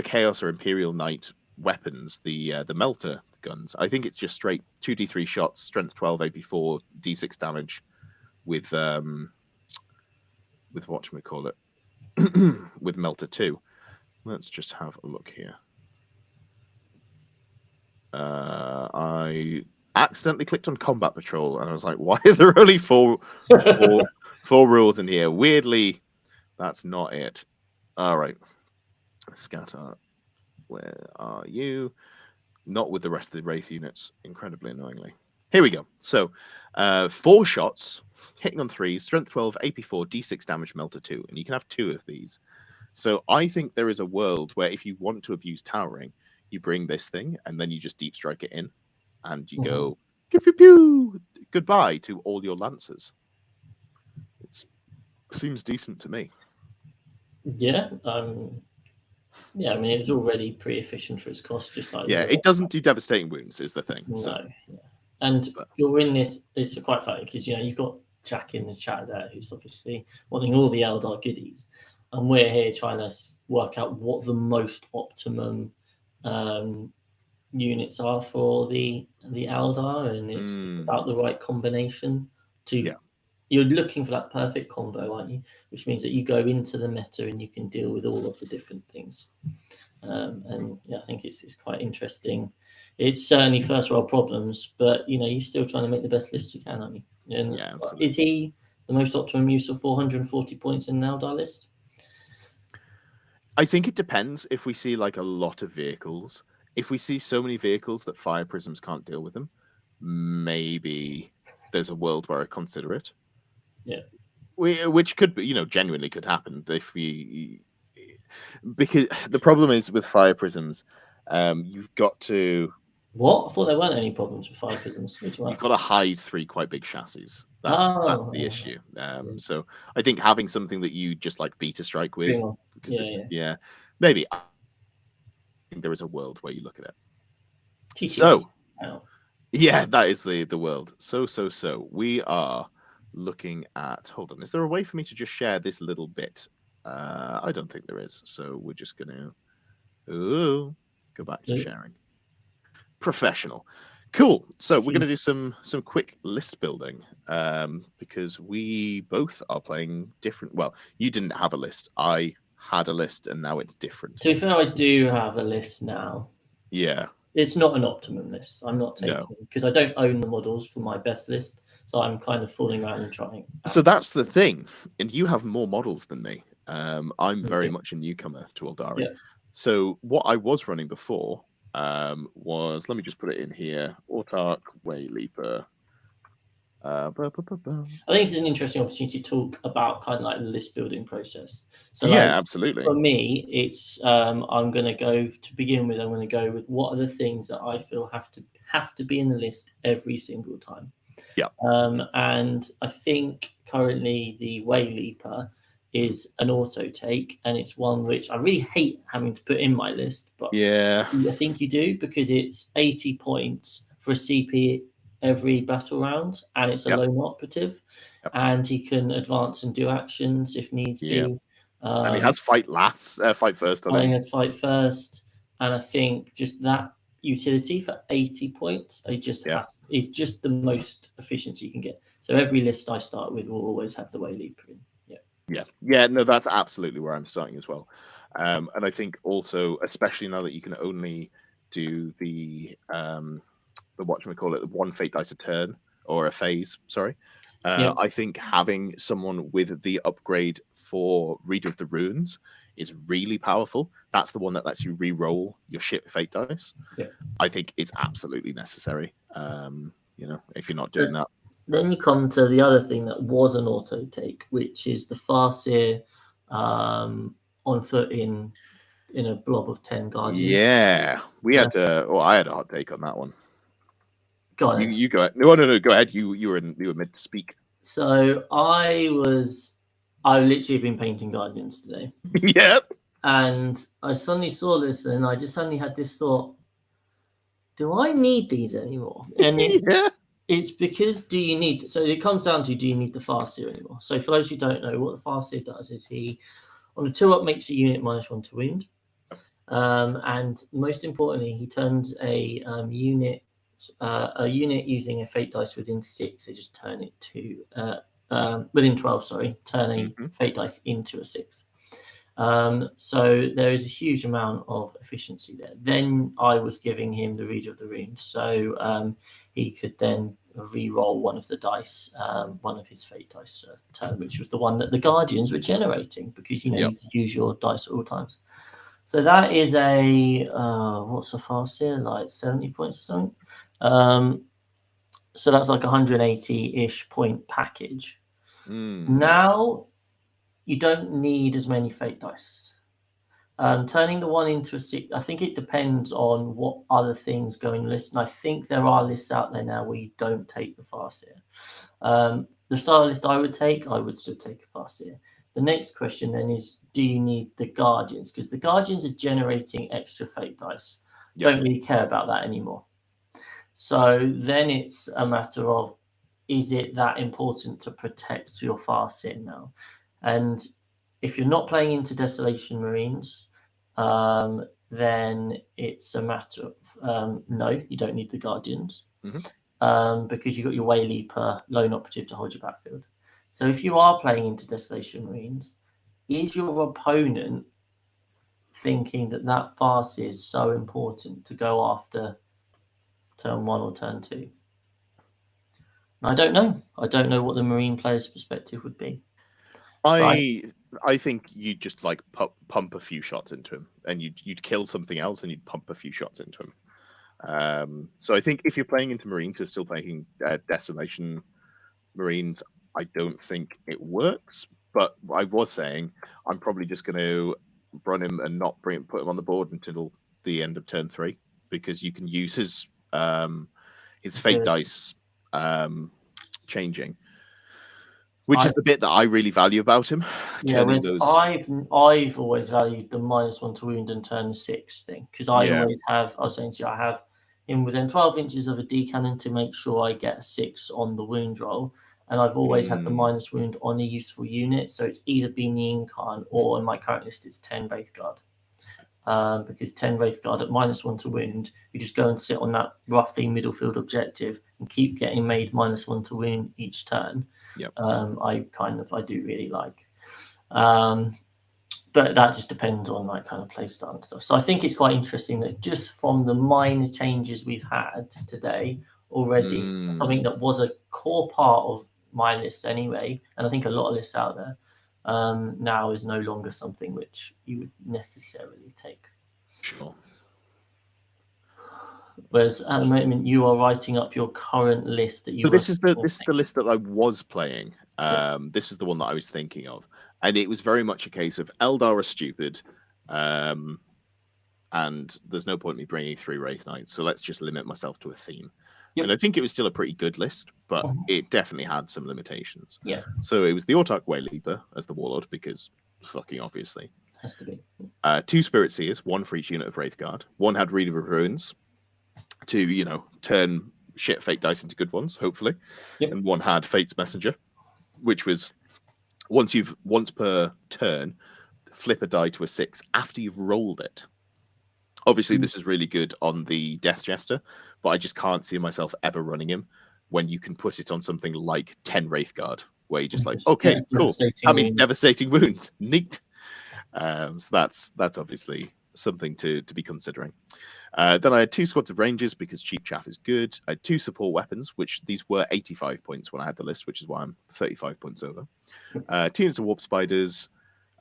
Chaos or Imperial Knight weapons, the melter guns. I think it's just straight 2d3 shots, strength 12, AP4, d6 damage with whatchamacallit, with melter 2. Let's just have a look here. I accidentally clicked on Combat Patrol and I was like, why are there only four rules in here? Weirdly, that's not it. All right. Scatter, where are you? Not with the rest of the Wraith units, incredibly annoyingly. Here we go. So 4 shots, hitting on 3s, strength 12, AP4, d6 damage, melter 2, and you can have 2 of these. So I think there is a world where if you want to abuse towering, you bring this thing and then you just deep strike it in, and you go pew pew pew, goodbye to all your lancers. It seems decent to me. Yeah. Yeah, I mean, it's already pretty efficient for its cost, just like it doesn't do devastating wounds, is the thing. No, so. And you're in this. It's quite funny because you've got Jack in the chat there, who's obviously wanting all the Eldar goodies, and we're here trying to work out what the most optimum units are for the Eldar, and it's just about the right combination to. You're looking for that perfect combo, aren't you? Which means that you go into the meta and you can deal with all of the different things. And I think it's quite interesting. It's certainly first world problems, but you're still trying to make the best list you can, aren't you? And is he the most optimum use of 440 points in an Eldar list? I think it depends. If we see like a lot of vehicles, if we see so many vehicles that fire prisms can't deal with them, maybe there's a world where I consider it. Yeah, which could be, genuinely could happen if because the problem is with fire prisms, you've got to. What? I thought there weren't any problems with fire prisms. You've got to hide 3 quite big chassis. That's the issue. So I think having something that you just like beta strike with, because maybe I think there is a world where you look at it. So yeah, that is the world. So we are looking at, hold on, is there a way for me to just share this little bit? I don't think there is, so we're just gonna go back to sharing. Professional. Cool. So we're going to do some quick list building because we both are playing different. Well, you didn't have a list. I had a list, and now it's different. To be fair, I do have a list now. Yeah. It's not an optimum list. I'm not taking because I don't own the models for my best list, so I'm kind of fooling around and trying. So that's the thing, and you have more models than me. I'm very much a newcomer to Eldari. Yeah. So what I was running before was, let me just put it in here, Autark, Wayleaper. I think it's an interesting opportunity to talk about kind of like the list building process. So yeah, absolutely. For me, it's I'm going to go to begin with. I'm going to go with what are the things that I feel have to be in the list every single time. Yeah. And I think currently the Wayleaper is an auto take, and it's one which I really hate having to put in my list, but yeah, I think you do because it's 80 points for a CP every battle round, and it's a lone operative, and he can advance and do actions if needs be. And he has fight first. He has fight first, and I think just that utility for 80 points, is just the most efficiency you can get. So every list I start with will always have the Wayleaper in. Yeah. No, that's absolutely where I'm starting as well. And I think also, especially now that you can only do the whatchamacallit, the one fate dice a turn or a phase, sorry. I think having someone with the upgrade for Reader of the Runes is really powerful. That's the one that lets you re-roll your shit fate dice. Yeah. I think it's absolutely necessary. If you're not doing that. Then you come to the other thing that was an auto take, which is the Farseer on foot in a blob of 10 Guardians. Yeah, we had I had a hot take on that one. Go on. You go ahead. No, go ahead. You were meant to speak. So I've literally been painting Guardians today. Yeah. And I suddenly saw this, and I just suddenly had this thought: do I need these anymore? And it's because so it comes down to, do you need the Farseer anymore? So for those who don't know, what the Farseer does is he, on a 2-up, makes a unit -1 to wound. And most importantly, he turns a unit using a fate dice within 6. They just turn it to within 12. Sorry, turn a fate dice into a 6. So there is a huge amount of efficiency there. Then I was giving him the Reader of the Runes, so he could then re-roll one of the dice, one of his fate dice turn, which was the one that the Guardians were generating, because you could use your dice at all times. So that is a what's a Farseer, like 70 points or something. So that's like 180-ish point package. Now you don't need as many fate dice. Turning the 1 into a 6, I think it depends on what other things go in the list. And I think there are lists out there now where you don't take the Farseer. The style list I would still take a Farseer. The next question then is, do you need the Guardians? Because the Guardians are generating extra fate dice. Don't really care about that anymore. So then it's a matter of, is it that important to protect your Farseer now? And if you're not playing into Desolation Marines, then it's a matter of no, you don't need the Guardians, because you've got your Wayleaper lone operative to hold your backfield. So if you are playing into Desolation Marines, is your opponent thinking that Farseer is so important to go after turn 1 or turn 2? I don't know. I don't know what the Marine player's perspective would be. I think you'd just like pump a few shots into him, and you'd kill something else, and you'd pump a few shots into him. So I think if you're playing into Marines who are still playing Desolation Marines, I don't think it works. But I was saying I'm probably just going to run him and not put him on the board until the end of turn 3, because you can use his fate dice changing, which is the bit that I really value about him. I've always valued the -1 to wound and turn 6 thing, because I was saying to you, I have him within 12 inches of a D cannon to make sure I get a 6 on the wound roll. And I've always had the -wound on a useful unit. So it's either been the Incarn, or in my current list, it's 10 Wraithguard. because 10 Wraithguard at -1 to wound, you just go and sit on that roughly middle field objective and keep getting made -1 to wound each turn. Yep. I do really like. But that just depends on like kind of playstyle and stuff. So I think it's quite interesting that just from the minor changes we've had today already, something that was a core part of my list anyway, and I think a lot of lists out there, now is no longer something which you would necessarily take. Sure. Whereas at the moment you are writing up your current list that you. So this is the list that I was playing. This is the one that I was thinking of, and it was very much a case of Eldar are stupid, and there's no point in me bringing 3 Wraith Knights, so let's just limit myself to a theme. Yep. And I think it was still a pretty good list, but it definitely had some limitations. Yeah. So it was the Autarch Wayleaper as the Warlord, because fucking obviously. Has to be. 2 Spirit Seers, 1 for each unit of Wraithguard. 1 had Reader of Ruins to, turn shit fake dice into good ones, hopefully. Yep. And 1 had Fate's Messenger, which was once per turn, flip a die to a 6 after you've rolled it. Obviously, this is really good on the Death Jester, but I just can't see myself ever running him when you can put it on something like 10 Wraithguard, where you're just like, okay, cool. That means devastating wounds. Neat. So that's obviously something to be considering. Then I had 2 squads of Rangers because cheap chaff is good. I had 2 support weapons, which these were 85 points when I had the list, which is why I'm 35 points over. 2 units of Warp Spiders,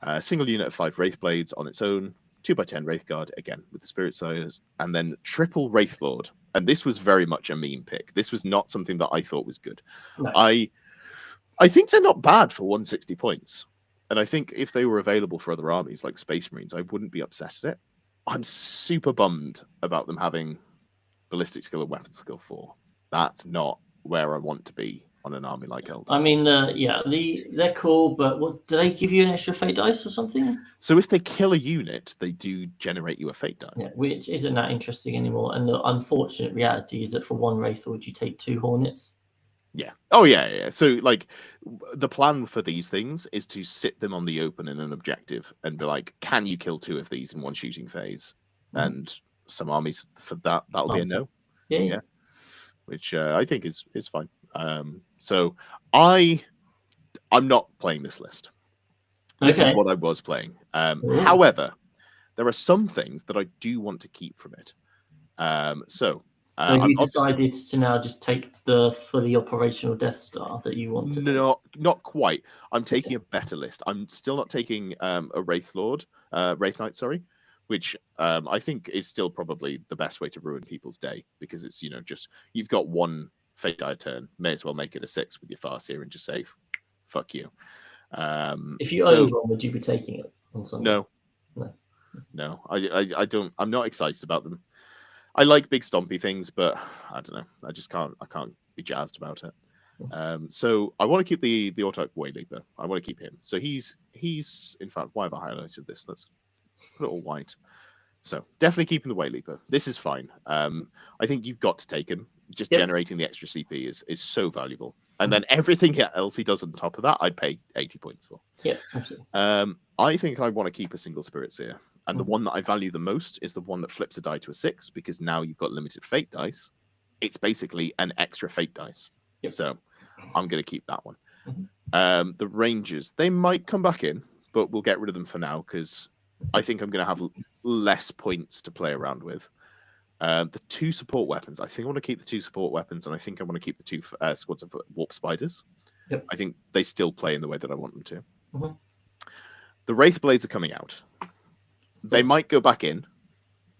a single unit of 5 Wraith Blades on its own, 2x10 Wraithguard, again, with the Spirit Sires, and then triple Wraithlord. And this was very much a meme pick. This was not something that I thought was good. No. I think they're not bad for 160 points. And I think if they were available for other armies like Space Marines, I wouldn't be upset at it. I'm super bummed about them having Ballistic Skill and Weapon Skill 4. That's not where I want to be on an army like Eldar. I mean, they're cool, but what do they give you an extra fate dice or something? So if they kill a unit, they do generate you a fate die. Yeah, which isn't that interesting anymore. And the unfortunate reality is that for 1 Wraithlord, you take 2 Hornets. Yeah. Oh, yeah. So, like, the plan for these things is to sit them on the open in an objective and be like, can you kill 2 of these in 1 shooting phase? And some armies for that'll be a no. Yeah. Which I think is fine. So I'm not playing this list. This is what I was playing. However, there are some things that I do want to keep from it. So you decided to now just take the fully operational Death Star that you want to take? Not quite. I'm taking a better list. I'm still not taking a Wraith Knight, sorry, which I think is still probably the best way to ruin people's day, because it's, just you've got 1 fate die turn, may as well make it a 6 with your Farseer and just say, fuck you. If you owned one, would you be taking it on Sunday? No, I don't. I'm not excited about them. I like big stompy things, but I don't know. I can't be jazzed about it. So I want to keep the Autarch Wayleaper. I want to keep him. So he's in fact, why have I highlighted this? Let's put it all white. So definitely keeping the Wayleaper. This is fine. I think you've got to take him. Just generating the extra CP is so valuable. And then everything else he does on top of that, I'd pay 80 points for. Yeah. I think I want to keep a single Spirit Seer. And the one that I value the most is the one that flips a die to a 6, because now you've got limited fate dice. It's basically an extra fate dice. Yep. So I'm going to keep that one. The Rangers, they might come back in, but we'll get rid of them for now, because I think I'm going to have less points to play around with. The 2 support weapons, I think I want to keep the 2 support weapons, and I think I want to keep the 2 squads of Warp Spiders. Yep. I think they still play in the way that I want them to. The Wraith Blades are coming out. They might go back in,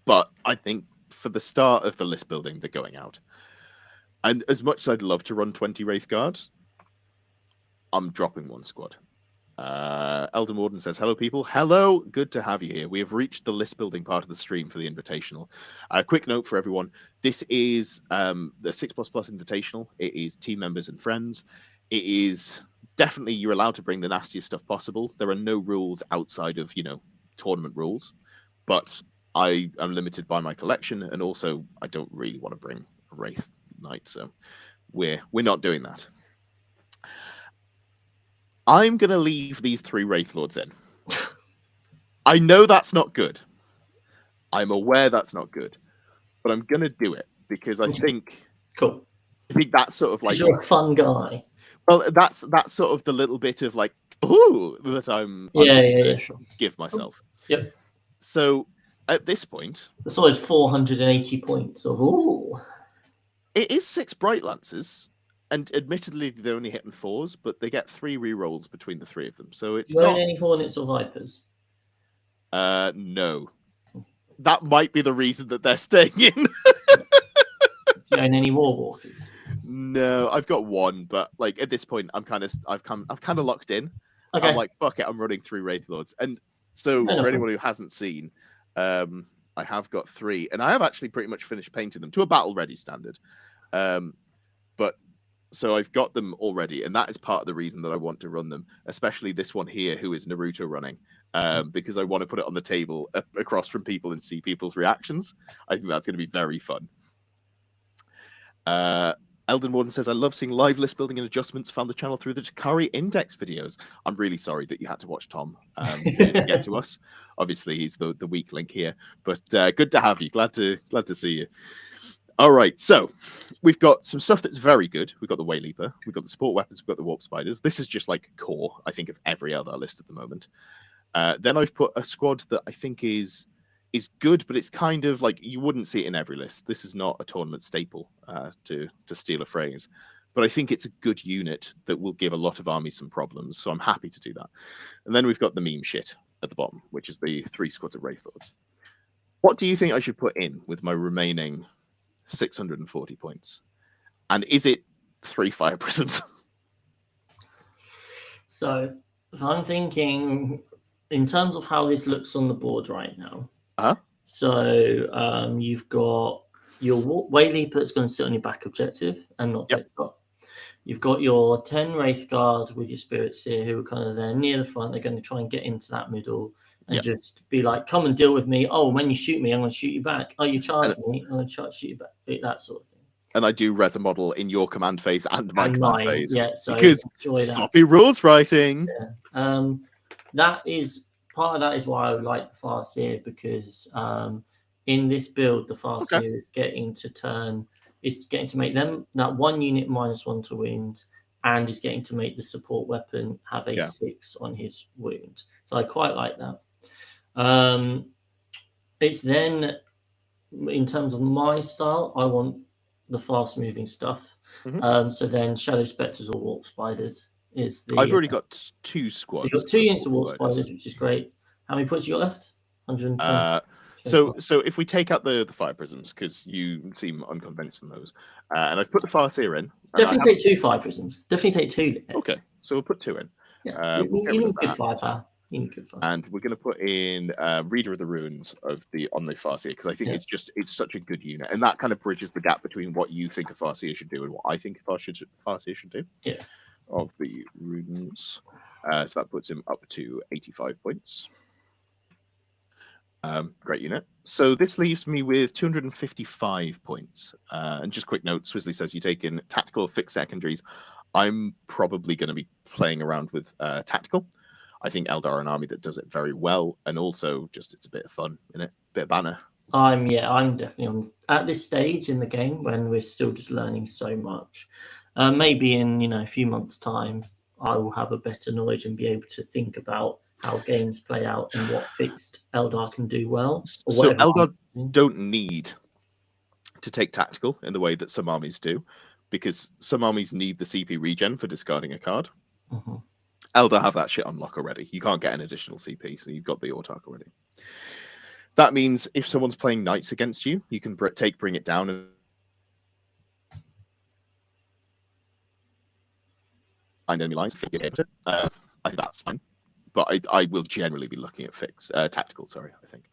but I think for the start of the list building, they're going out. And as much as I'd love to run 20 Wraithguard, I'm dropping 1 squad. Elden Warden says, hello, people. Hello. Good to have you here. We have reached the list building part of the stream for the Invitational. A quick note for everyone. This is the 6++ Invitational. It is team members and friends. It is definitely, you're allowed to bring the nastiest stuff possible. There are no rules outside of, tournament rules, but I am limited by my collection, and also I don't really want to bring a Wraith Knight, so we're not doing that. I'm gonna leave these 3 Wraith Lords in. I know that's not good, I'm aware that's not good, but I'm gonna do it because I think cool. I think that's sort of like you're a fun guy. Well, that's sort of the little bit of like ooh that I'm sure. give myself. Yep. So at this point, a solid 480 points of ooh. It is 6 Bright Lancers, and admittedly they're only hitting 4s, but they get 3 rerolls between the 3 of them. So it's not any Hornets or Vipers. No. That might be the reason that they're staying in. Do you own any Warwalkers? No, I've got 1, but like at this point, I've kind of locked in. Okay. I'm like, fuck it, I'm running through Wraith Lords, and so for anyone who hasn't seen, I have got 3, and I have actually pretty much finished painting them to a battle ready standard. But so I've got them already, and that is part of the reason that I want to run them, especially this one here, who is Naruto running, because I want to put it on the table across from people and see people's reactions. I think that's going to be very fun. Eldon Warden says, I love seeing live list building and adjustments. Found the channel through the Jakari Index videos. I'm really sorry that you had to watch Tom to get to us. Obviously, he's the weak link here, but good to have you. Glad to see you. All right, so we've got some stuff that's very good. We've got the Wayleaper, we've got the support weapons, we've got the Warp Spiders. This is just like core, I think, of every other list at the moment. Then I've put a squad that I think is good, but it's kind of like you wouldn't see it in every list. This is not a tournament staple, to steal a phrase, but I think it's a good unit that will give a lot of armies some problems. So I'm happy to do that. And then we've got the meme shit at the bottom, which is the 3 squads of Wraith Lords. What do you think I should put in with my remaining 640 points? And is it 3 Fire Prisms? So if I'm thinking in terms of how this looks on the board right now. So you've got your Wayleaper that's going to sit on your back objective and not take spot. You've got your 10 Wraith Guard with your Spirits here who are kind of there near the front. They're going to try and get into that middle and just be like, come and deal with me. Oh, when you shoot me, I'm going to shoot you back. Oh, you charge me, I'm going to shoot you back. That sort of thing. And I do res a model in your command phase and my command phase. Yeah, so because sloppy rules writing. Yeah. That is part of that is why I like the Farseer, because in this build, the Farseer is getting to make them that 1 unit -1 to wound, and is getting to make the support weapon have a 6 on his wound. So I quite like that. It's then, in terms of my style, I want the fast moving stuff. So then Shadow Spectres or Warp Spiders is the. I've already got 2 squads. So you've got 2 units of Warp Spiders, which is great. How many points you got left? 120. So if we take out the Fire Prisms, because you seem unconvinced on those, and I've put the Farseer in. Definitely take 2 Fire Prisms. Definitely take 2. Okay, so we'll put 2 in. Yeah, you need good firepower. And we're going to put in Reader of the Runes on the Farseer, because I think it's such a good unit, and that kind of bridges the gap between what you think a Farseer should do and what I think a Farseer should do. Yeah. Of the runes, so that puts him up to 85 points. Great unit. So this leaves me with 255 points. And just quick note, Swizzly says you take in tactical or fixed secondaries. I'm probably going to be playing around with tactical. I think Eldar are an army that does it very well, and also just it's a bit of fun, isn't it? Bit of banner. I'm definitely on at this stage in the game when we're still just learning so much. Maybe in a few months' time, I will have a better knowledge and be able to think about how games play out and what fixed Eldar can do well. So Eldar don't need to take tactical in the way that some armies do, because some armies need the CP regen for discarding a card. Eldar have that shit on lock already. You can't get an additional CP, so you've got the Autarch already. That means if someone's playing Knights against you, you can bring it down and find enemy lines. I think that's fine, but I will generally be looking at tactical. Sorry, I think.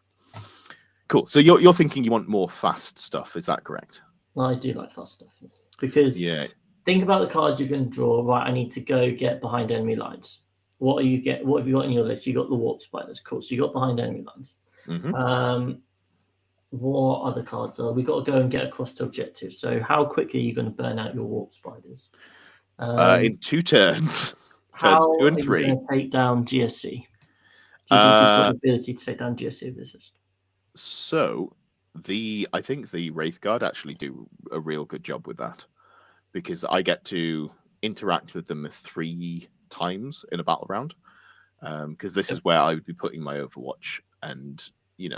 Cool. So you're thinking you want more fast stuff? Is that correct? Well, I do like fast stuff, yes. Because think about the cards you're going to draw. Right, I need to go get behind enemy lines. What have you got in your list? You got the Warp Spiders, cool. So you got behind enemy lines. What other cards are we got to go and get across to objectives? So how quickly are you going to burn out your Warp Spiders? In 2 turns. Turns 2 and 3. How are you going to take down GSC? Do you think you've got the ability to take down GSC of this system? So I think the Wraith Guard actually do a real good job with that, because I get to interact with them 3 times in a battle round. Because this is where I would be putting my Overwatch and,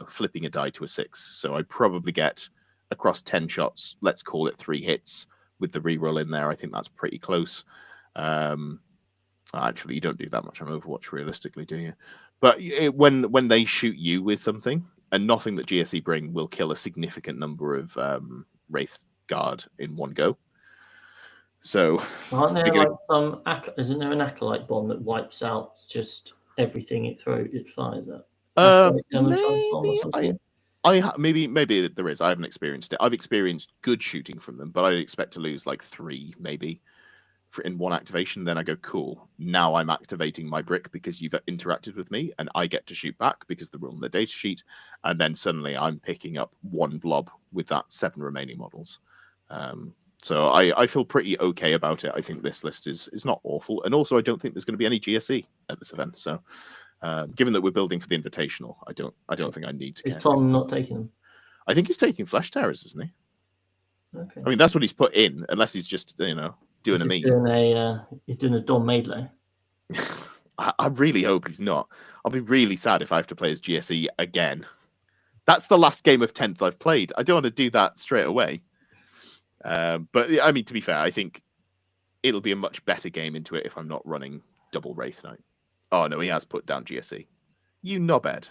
flipping a die to a 6. So I'd probably get across 10 shots, let's call it 3 hits with the reroll in there. I think that's pretty close. Actually, you don't do that much on Overwatch, realistically, do you? But when they shoot you with something, and nothing that GSE bring will kill a significant number of Wraith Guard in one go. So, aren't there isn't there an acolyte bomb that wipes out just everything it fires at? Maybe there is. I haven't experienced it. I've experienced good shooting from them, but I'd expect to lose like 3 maybe in one activation. Then I go, cool, now I'm activating my brick because you've interacted with me, and I get to shoot back because the rule in the data sheet, and then suddenly I'm picking up 1 blob with that 7 remaining models. So I feel pretty okay about it. I think this list is not awful, and also I don't think there's going to be any GSE at this event. So given that we're building for the Invitational, I don't think I need to. Is Tom not taking them? I think he's taking Flesh Terrors, isn't he? Okay. I mean, that's what he's put in, unless he's just doing a meme. He's doing a Dom Madeley. I really hope he's not. I'll be really sad if I have to play as GSE again. That's the last game of 10th I've played. I don't want to do that straight away. But I mean, to be fair, I think it'll be a much better game into it if I'm not running double Wraith Knight. Oh no, he has put down GSE. You knobhead.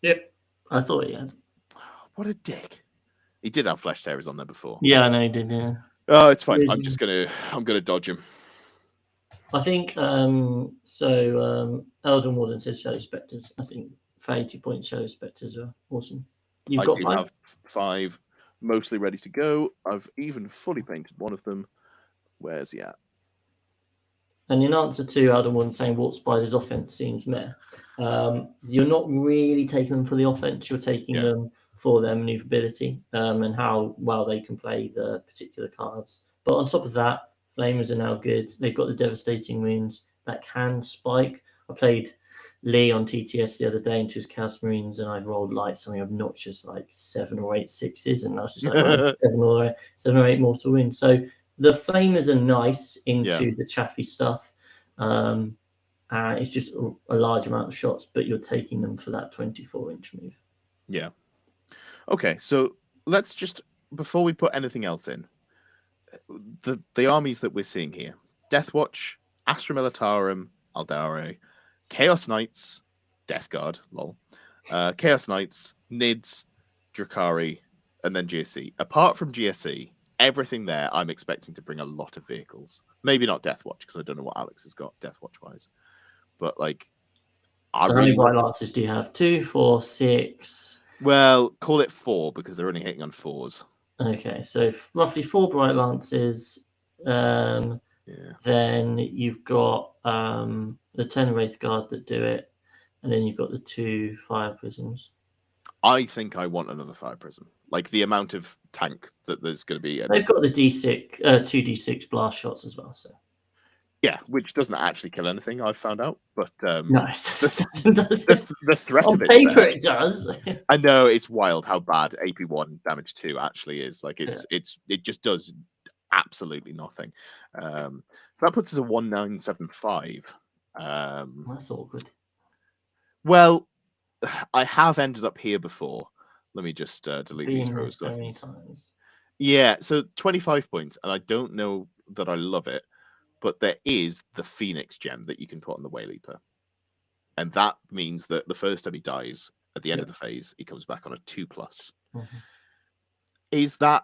Yep, I thought he had. What a dick. He did have Flesh Terrors on there before. Yeah, I know he did. Yeah. Oh, it's fine. I'm gonna dodge him. I think so. Elden Warden said Shadow Spectres. I think for 80 points, Shadow Spectres are awesome. I do have 5. Mostly ready to go. I've even fully painted one of them. Where's he at? And in answer to Elden Warden saying what Spider's offense seems meh, you're not really taking them for the offense. You're taking them for their maneuverability and how well they can play the particular cards. But on top of that, Flamers are now good. They've got the devastating wounds that can spike. I played Lee on TTS the other day into his Chaos Marines, and I've rolled like something obnoxious, like 7 or 8 6s, and I was just like 7 or 8 mortal wounds. So the Flamers are nice into the chaffy stuff. It's just a large amount of shots, but you're taking them for that 24-inch move. Yeah. Okay, so let's just, before we put anything else in, the armies that we're seeing here: Deathwatch, Astra Militarum, Aldare, Chaos Knights, Death Guard, lol, Chaos Knights, Nids, Drakari, and then GSE. Apart from GSE, everything there, I'm expecting to bring a lot of vehicles. Maybe not Deathwatch, because I don't know what Alex has got Deathwatch-wise. But, like... So how many Bright Lances do you have? 2, 4, 6? Well, call it 4, because they're only hitting on 4s. Okay, so roughly 4 Bright Lances. Then you've got the 10 Wraith Guard that do it, and then you've got the 2 Fire Prisms. I think I want another Fire Prism. Like the amount of tank that there's going to be. They've got the D6, 2d6 blast shots as well. So yeah, which doesn't actually kill anything, I've found out. But no, the threat on of it. Paper, it does. I know, it's wild how bad AP1 damage 2 actually is. Like it just does absolutely nothing. So that puts us at 1975. That's awkward. Well, I have ended up here before. Let me just delete these rows. Yeah, so 25 points, and I don't know that I love it, but there is the Phoenix gem that you can put on the Wayleaper. And that means that the first time he dies, at the end of the phase, he comes back on a 2+. Mm-hmm. Is that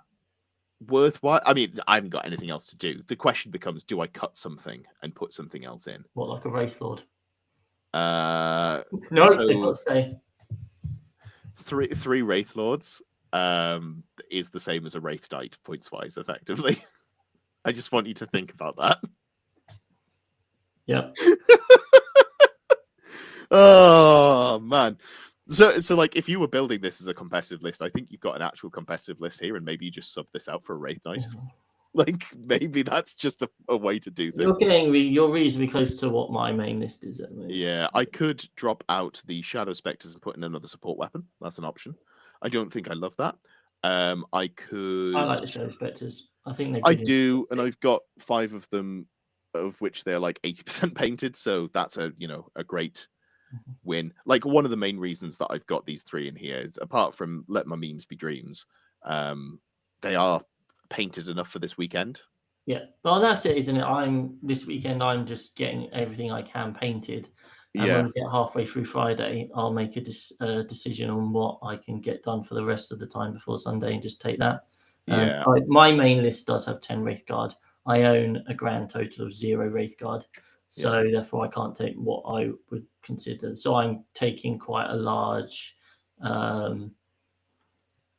worthwhile? I mean, I haven't got anything else to do. The question becomes, do I cut something and put something else in? What, like a Wraith Lord? No, they've got to stay. Three Wraith Lords is the same as a Wraith Knight points-wise, effectively. I just want you to think about that. Yeah. Oh, man. So like, if you were building this as a competitive list, I think you've got an actual competitive list here, and maybe you just sub this out for a Wraith Knight. Mm-hmm. Like, maybe that's just a way to do things. You're reasonably close to what my main list is. Yeah, I could drop out the Shadow Spectres and put in another support weapon. That's an option. I don't think I love that. I could. I like the Shadow Spectres. I think they. I do, and I've got 5 of them, of which they're like 80% painted. So that's a great win. Like, one of the main reasons that I've got these 3 in here is, apart from let my memes be dreams, they are painted enough for this weekend. Yeah, well, that's it, isn't it? This weekend, I'm just getting everything I can painted. And when we get halfway through Friday, I'll make a decision on what I can get done for the rest of the time before Sunday and just take that. My main list does have 10 Wraithguard. I own a grand total of 0 Wraithguard. So therefore, I can't take what I would consider. So I'm taking quite a large... I'm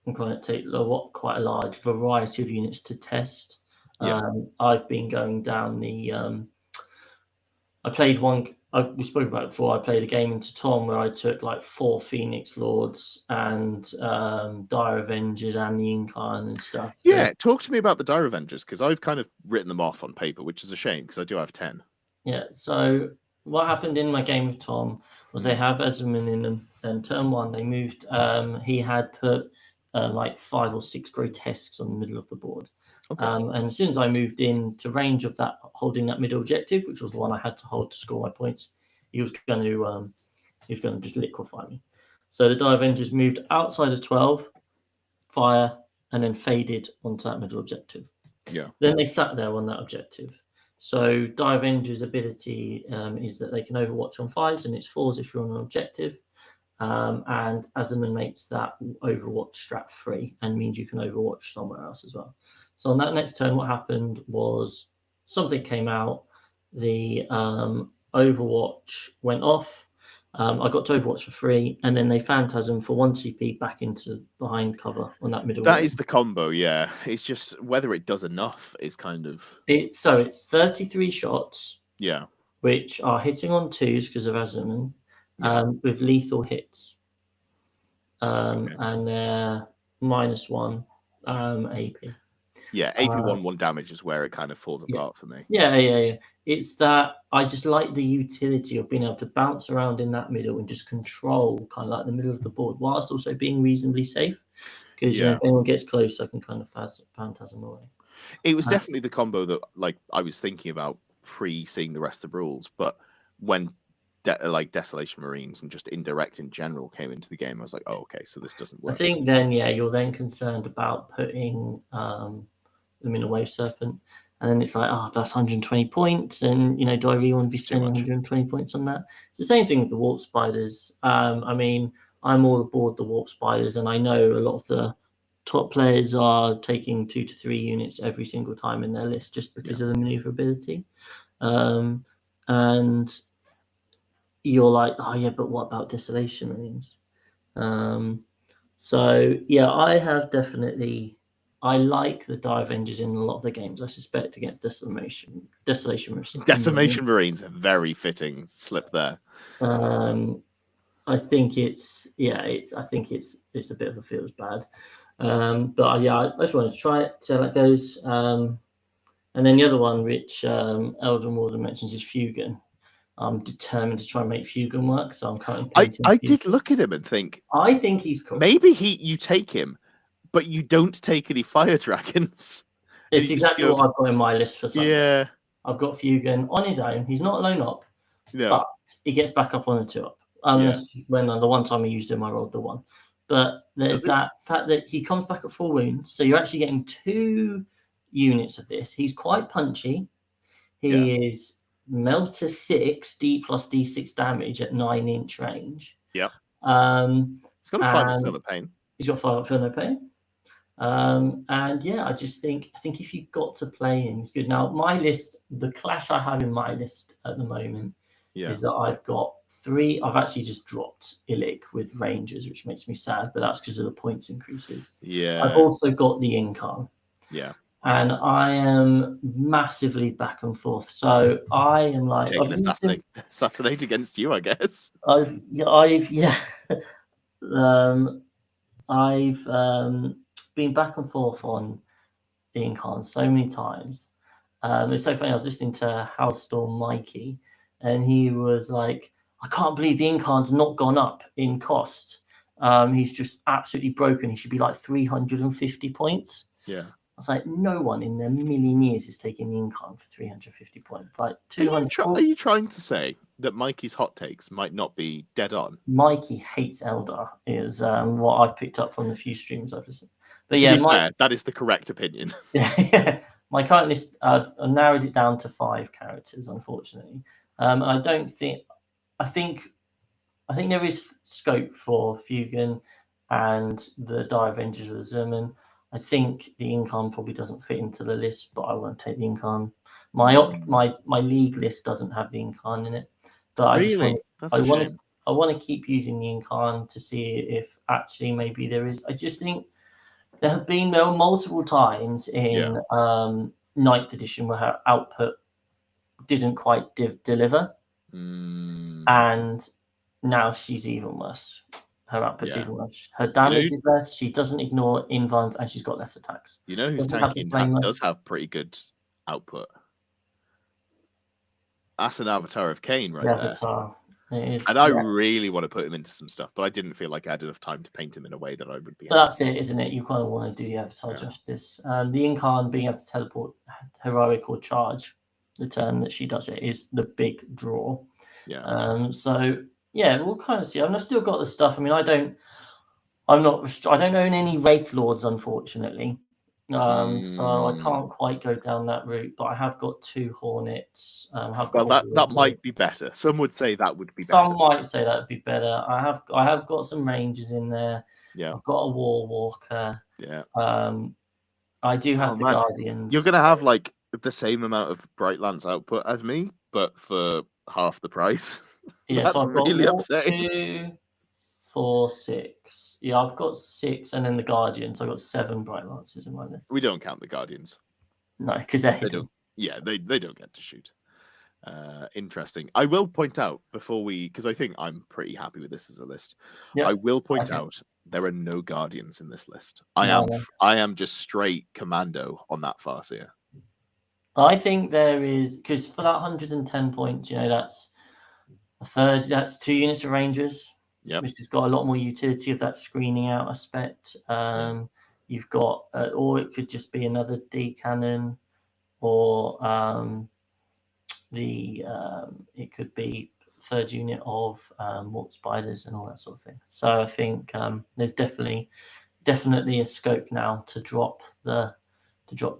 going to take quite a large variety of units to test. I've been going down the... I played one... we spoke about it before. I played a game into Tom where I took like 4 Phoenix Lords and Dire Avengers and the Incarn and stuff. Yeah, talk to me about the Dire Avengers, because I've kind of written them off on paper, which is a shame because I do have 10. Yeah, so what happened in my game with Tom was they have Ezraman in them, and turn 1 they moved... he had put like 5 or 6 grotesques on the middle of the board. Okay. And as soon as I moved into range of that, holding that middle objective, which was the one I had to hold to score my points, he was going to just liquefy me. So the Dire Avengers moved outside of 12, fire, and then faded onto that middle objective. Yeah. Then they sat there on that objective. So Dire Avengers' ability is that they can overwatch on 5s and it's 4s if you're on an objective. And Azaman makes that overwatch strat free and means you can overwatch somewhere else as well. So on that next turn, what happened was something came out. The overwatch went off. I got to overwatch for free, and then they phantasm for 1 CP back into behind cover on that middle. That is the combo, yeah. It's just whether it does enough is kind of... It's 33 shots. Yeah. Which are hitting on 2s because of Azaman. With lethal hits. And they're -1 AP. Yeah, AP 1 damage is where it kind of falls apart for me. Yeah. It's that I just like the utility of being able to bounce around in that middle and just control kind of like the middle of the board, whilst also being reasonably safe. Because if anyone gets close, I can kind of phantasm away. It was definitely the combo that like I was thinking about pre-seeing the rest of the rules, but when like Desolation Marines and just indirect in general came into the game, I was like, oh, okay, so this doesn't work. I think then, you're then concerned about putting them in a Wave Serpent, and then it's like, that's 120 points, and do I really want to be spending 120 points on that? It's the same thing with the Warp Spiders. I mean, I'm all aboard the Warp Spiders, and I know a lot of the top players are taking 2 to 3 units every single time in their list just because of the maneuverability. And you're like, but what about Desolation Marines? I have definitely... I like the Dire Avengers in a lot of the games. I suspect against Desolation Marines. Decimation Marines, a very fitting slip there. I think it's a bit of a feels bad. But I just wanted to try it, see how that goes. And then the other one, which Eldon Warden mentions, is Fugan. I'm determined to try and make Fugan work, so I'm currently painting. I did look at him and think, I think he's cool. Maybe you take him, but you don't take any fire dragons. It's exactly what I've got in my list for Sunday. Yeah. I've got Fugan on his own. He's not alone up, but he gets back up on the 2 up. Unless when the one time I used him, I rolled the 1. But there's that fact that he comes back at 4 wounds, so you're actually getting 2 units of this. He's quite punchy. He is Melter 6, D plus D6 damage at 9-inch range. Yeah. He's got a 5 up Feel No Pain. He's got 5 up Feel No Pain. I just think if you've got to play him, he's good. Now, my list, the clash I have in my list at the moment is that I've got 3. I've actually just dropped Illic with Rangers, which makes me sad, but that's because of the points increases. Yeah. I've also got the Incarn. Yeah. And I am massively back and forth. So I am like... Assassinate against you, I guess. I've been back and forth on the Incarn so many times. It's so funny. I was listening to Howlstorm Mikey, and he was like, I can't believe the Incarn's not gone up in cost. He's just absolutely broken. He should be like 350 points. Yeah. I was like, no one in their million years is taking the Incon for 350 points. Like 200. Are you trying to say that Mikey's hot takes might not be dead on? Mikey hates Eldar is what I've picked up from the few streams I've listened. But to be fair, that is the correct opinion. Yeah, my current list, I've narrowed it down to 5 characters, unfortunately. I think there is scope for Fugan and the Dire Avengers of the Zerman. I think the Incon probably doesn't fit into the list, but I won't take the Incon. My league list doesn't have the Incon in it, but I want to keep using the Incon to see if actually maybe there is. I just think there have been multiple times in 9th edition where her output didn't quite deliver, and now she's even worse. Her output's even worse. Her damage is less. She doesn't ignore invulns, and she's got less attacks. You know who's tanking does have pretty good output? That's an Avatar of Cain right there. And I really want to put him into some stuff, but I didn't feel like I had enough time to paint him in a way that I would be. That's it, isn't it? You kind of want to do the Avatar justice. The Incarn being able to teleport heroic or charge the turn that she does it is the big draw. Yeah. So yeah, we'll kind of see. I've still got the stuff. I mean, I don't own any Wraith Lords, unfortunately. So I can't quite go down that route, but I have got 2 Hornets. That might be better. Some would say that would be better. Some might say that would be better. I have got some Rangers in there. Yeah. I've got a War Walker. Yeah. I do have the Guardians. You're gonna have like the same amount of Bright Lance output as me, but for half the price. Yeah, that's so I've really got upsetting. 2, 4, 6. Yeah, I've got 6, and then the Guardians. I've got 7 Bright Lances in my list. We don't count the Guardians. No, because they don't. Yeah, they don't get to shoot. Interesting. I will point out because I think I'm pretty happy with this as a list. Yep. I will point out there are no Guardians in this list. I am just straight commando on that Farseer. I think there is, because for that 110 points, that's a third. That's 2 units of Rangers. Yep. Which has got a lot more utility of that screening out aspect. You've got, or it could just be another D cannon, or it could be 3rd unit of Mortal Spiders and all that sort of thing. So I think there's definitely a scope now to drop the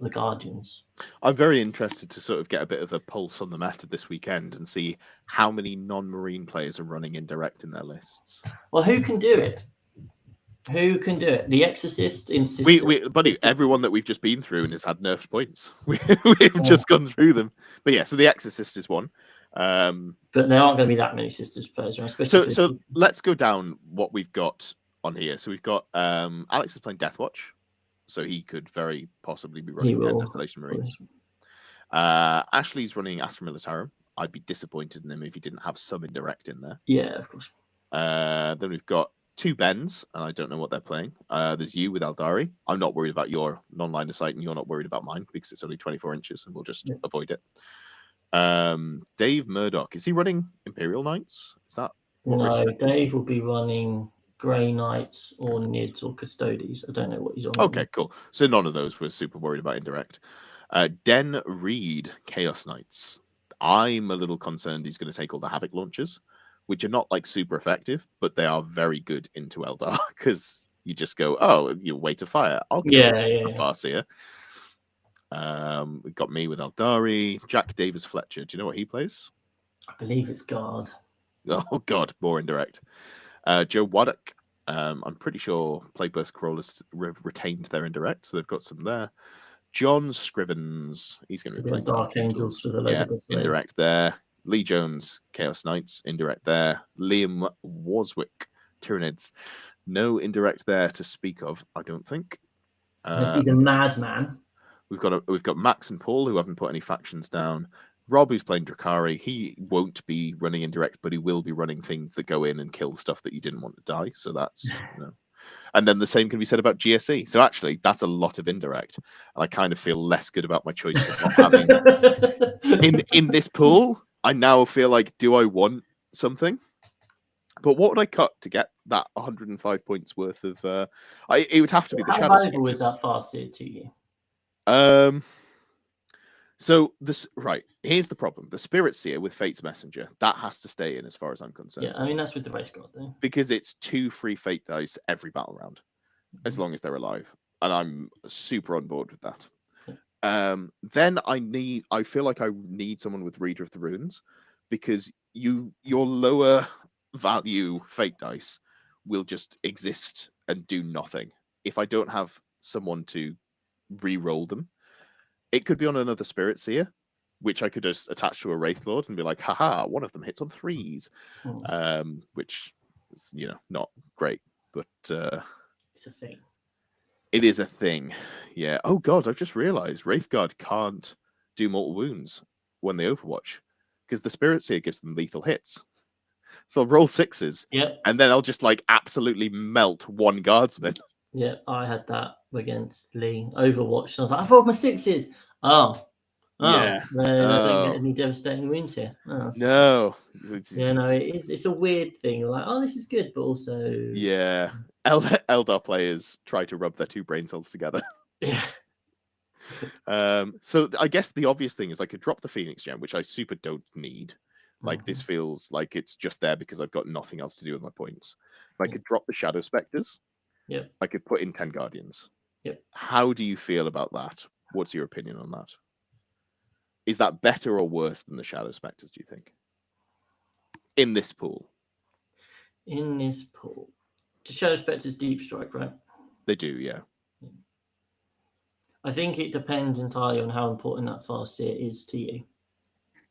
Guardians. I'm very interested to sort of get a bit of a pulse on the meta this weekend and see how many non-Marine players are running indirect in their lists. Well, who can do it? The Exorcist insists. Buddy, everyone that we've just been through and has had nerfed points. We've just gone through them. But yeah, so the Exorcist is one. But there aren't going to be that many Sisters players. So let's go down what we've got on here. So we've got Alex is playing Deathwatch. So he could very possibly be running 10 Desolation Marines. Ashley's running Astra Militarum. I'd be disappointed in him if he didn't have some indirect in there. Yeah, of course. Then we've got 2 Bens, and I don't know what they're playing. There's you with Eldari. I'm not worried about your non-line of sight, and you're not worried about mine because it's only 24 inches, and we'll just avoid it. Dave Murdoch, is he running Imperial Knights? Is that no? Dave will be running Grey Knights or Nids or Custodes. I don't know what he's on. Okay, cool. So none of those we're super worried about indirect. Den Reed, Chaos Knights. I'm a little concerned he's going to take all the Havoc launchers, which are not like super effective, but they are very good into Eldar because you just go, oh, you wait to fire. I'll kill a Farseer. We've got me with Eldari. Jack Davis Fletcher. Do you know what he plays? I believe it's Guard. Oh, God, more indirect. Joe Waddock. I'm pretty sure Playburst Crawlers retained their indirect, so they've got some there. John Scrivens. He's going to be playing Dark Angels for the indirect there. Lee Jones, Chaos Knights, indirect there. Liam Waswick, Tyranids. No indirect there to speak of, I don't think. He's a madman. We've got Max and Paul, who haven't put any factions down. Rob, who's playing Drakari, he won't be running indirect, but he will be running things that go in and kill stuff that you didn't want to die. So that's And then the same can be said about GSE. So actually, that's a lot of indirect. And I kind of feel less good about my choice of not having in this pool. I now feel like, do I want something? But what would I cut to get that 105 points worth of? It would have to be the Shadow How valuable is that Farseer to you? So here's the problem: the Spirit Seer with Fate's Messenger, that has to stay in as far as I'm concerned. Yeah, I mean that's with the Race Guard though. Because it's 2 free Fate dice every battle round, as long as they're alive, and I'm super on board with that. Then I feel like I need someone with Reader of the Runes, because your lower value Fate dice will just exist and do nothing if I don't have someone to re-roll them. It could be on another Spirit Seer, which I could just attach to a Wraith Lord and be like, haha, one of them hits on 3s. Which is, not great, but it's a thing. It is a thing. Yeah. Oh god, I've just realized Wraithguard can't do mortal wounds when they Overwatch, because the Spirit Seer gives them lethal hits. So I'll roll 6s, and then I'll just absolutely melt one guardsman. Yeah, I had that against Lee Overwatch. I was like, I rolled my 6s. Yeah. I don't get any devastating wounds here. No. It's a weird thing. You're like, oh, this is good, but also Eldar players try to rub their 2 brain cells together. Yeah. So I guess the obvious thing is I could drop the Phoenix Gem, which I super don't need. This feels like it's just there because I've got nothing else to do with my points. I could drop the Shadow Spectres. Yeah. I could put in 10 Guardians. Yep. How do you feel about that? What's your opinion on that? Is that better or worse than the Shadow Spectres, do you think? In this pool? The Shadow Spectres deep strike, right? They do, yeah. I think it depends entirely on how important that Farseer is to you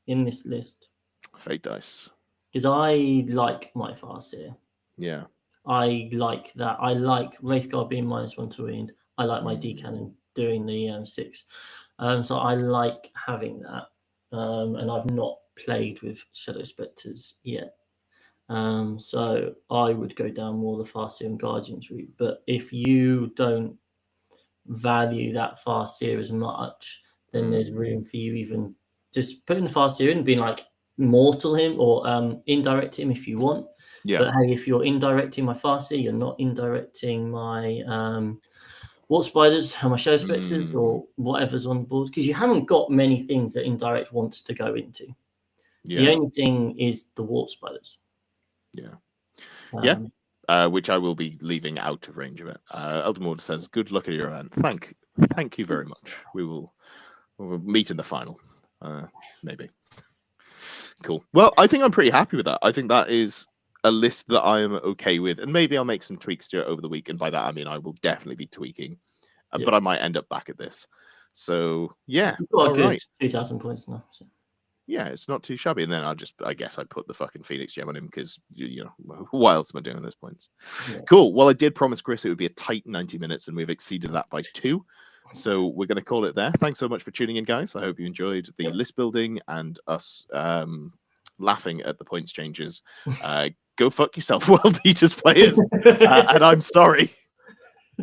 in this list. Fate dice. Because I like my Farseer. Yeah. I like that. I like Wraithguard being -1 to wound. I like my D-Cannon doing the 6. So I like having that. And I've not played with Shadow Spectres yet. So I would go down more the Farseer and Guardians route. But if you don't value that Farseer as much, then there's room for you even just putting the Farseer in and being like, mortal him or indirect him if you want. Yeah. But hey, if you're indirecting my Farseer, you're not indirecting my Wart Spiders or my Shadow Spectres or whatever's on the board, because you haven't got many things that indirect wants to go into. Yeah. The only thing is the Wart Spiders. Yeah. Which I will be leaving out of range of it. Eldamord says, good luck at your event. Thank you very much. We'll meet in the final. Maybe. Cool. Well, I think I'm pretty happy with that. I think that is a list that I am okay with, and maybe I'll make some tweaks to it over the week. And by that I mean I will definitely be tweaking, but I might end up back at this. So yeah, all right. 2,000 points now. So. Yeah, it's not too shabby. And then I guess I put the fucking Phoenix Gem on him because what else am I doing at this point? Yeah. Cool. Well, I did promise Chris it would be a tight 90 minutes, and we've exceeded that by 2. So we're going to call it there. Thanks so much for tuning in, guys. I hope you enjoyed the list building and us laughing at the points changes. Go fuck yourself, World Eaters players. And I'm sorry.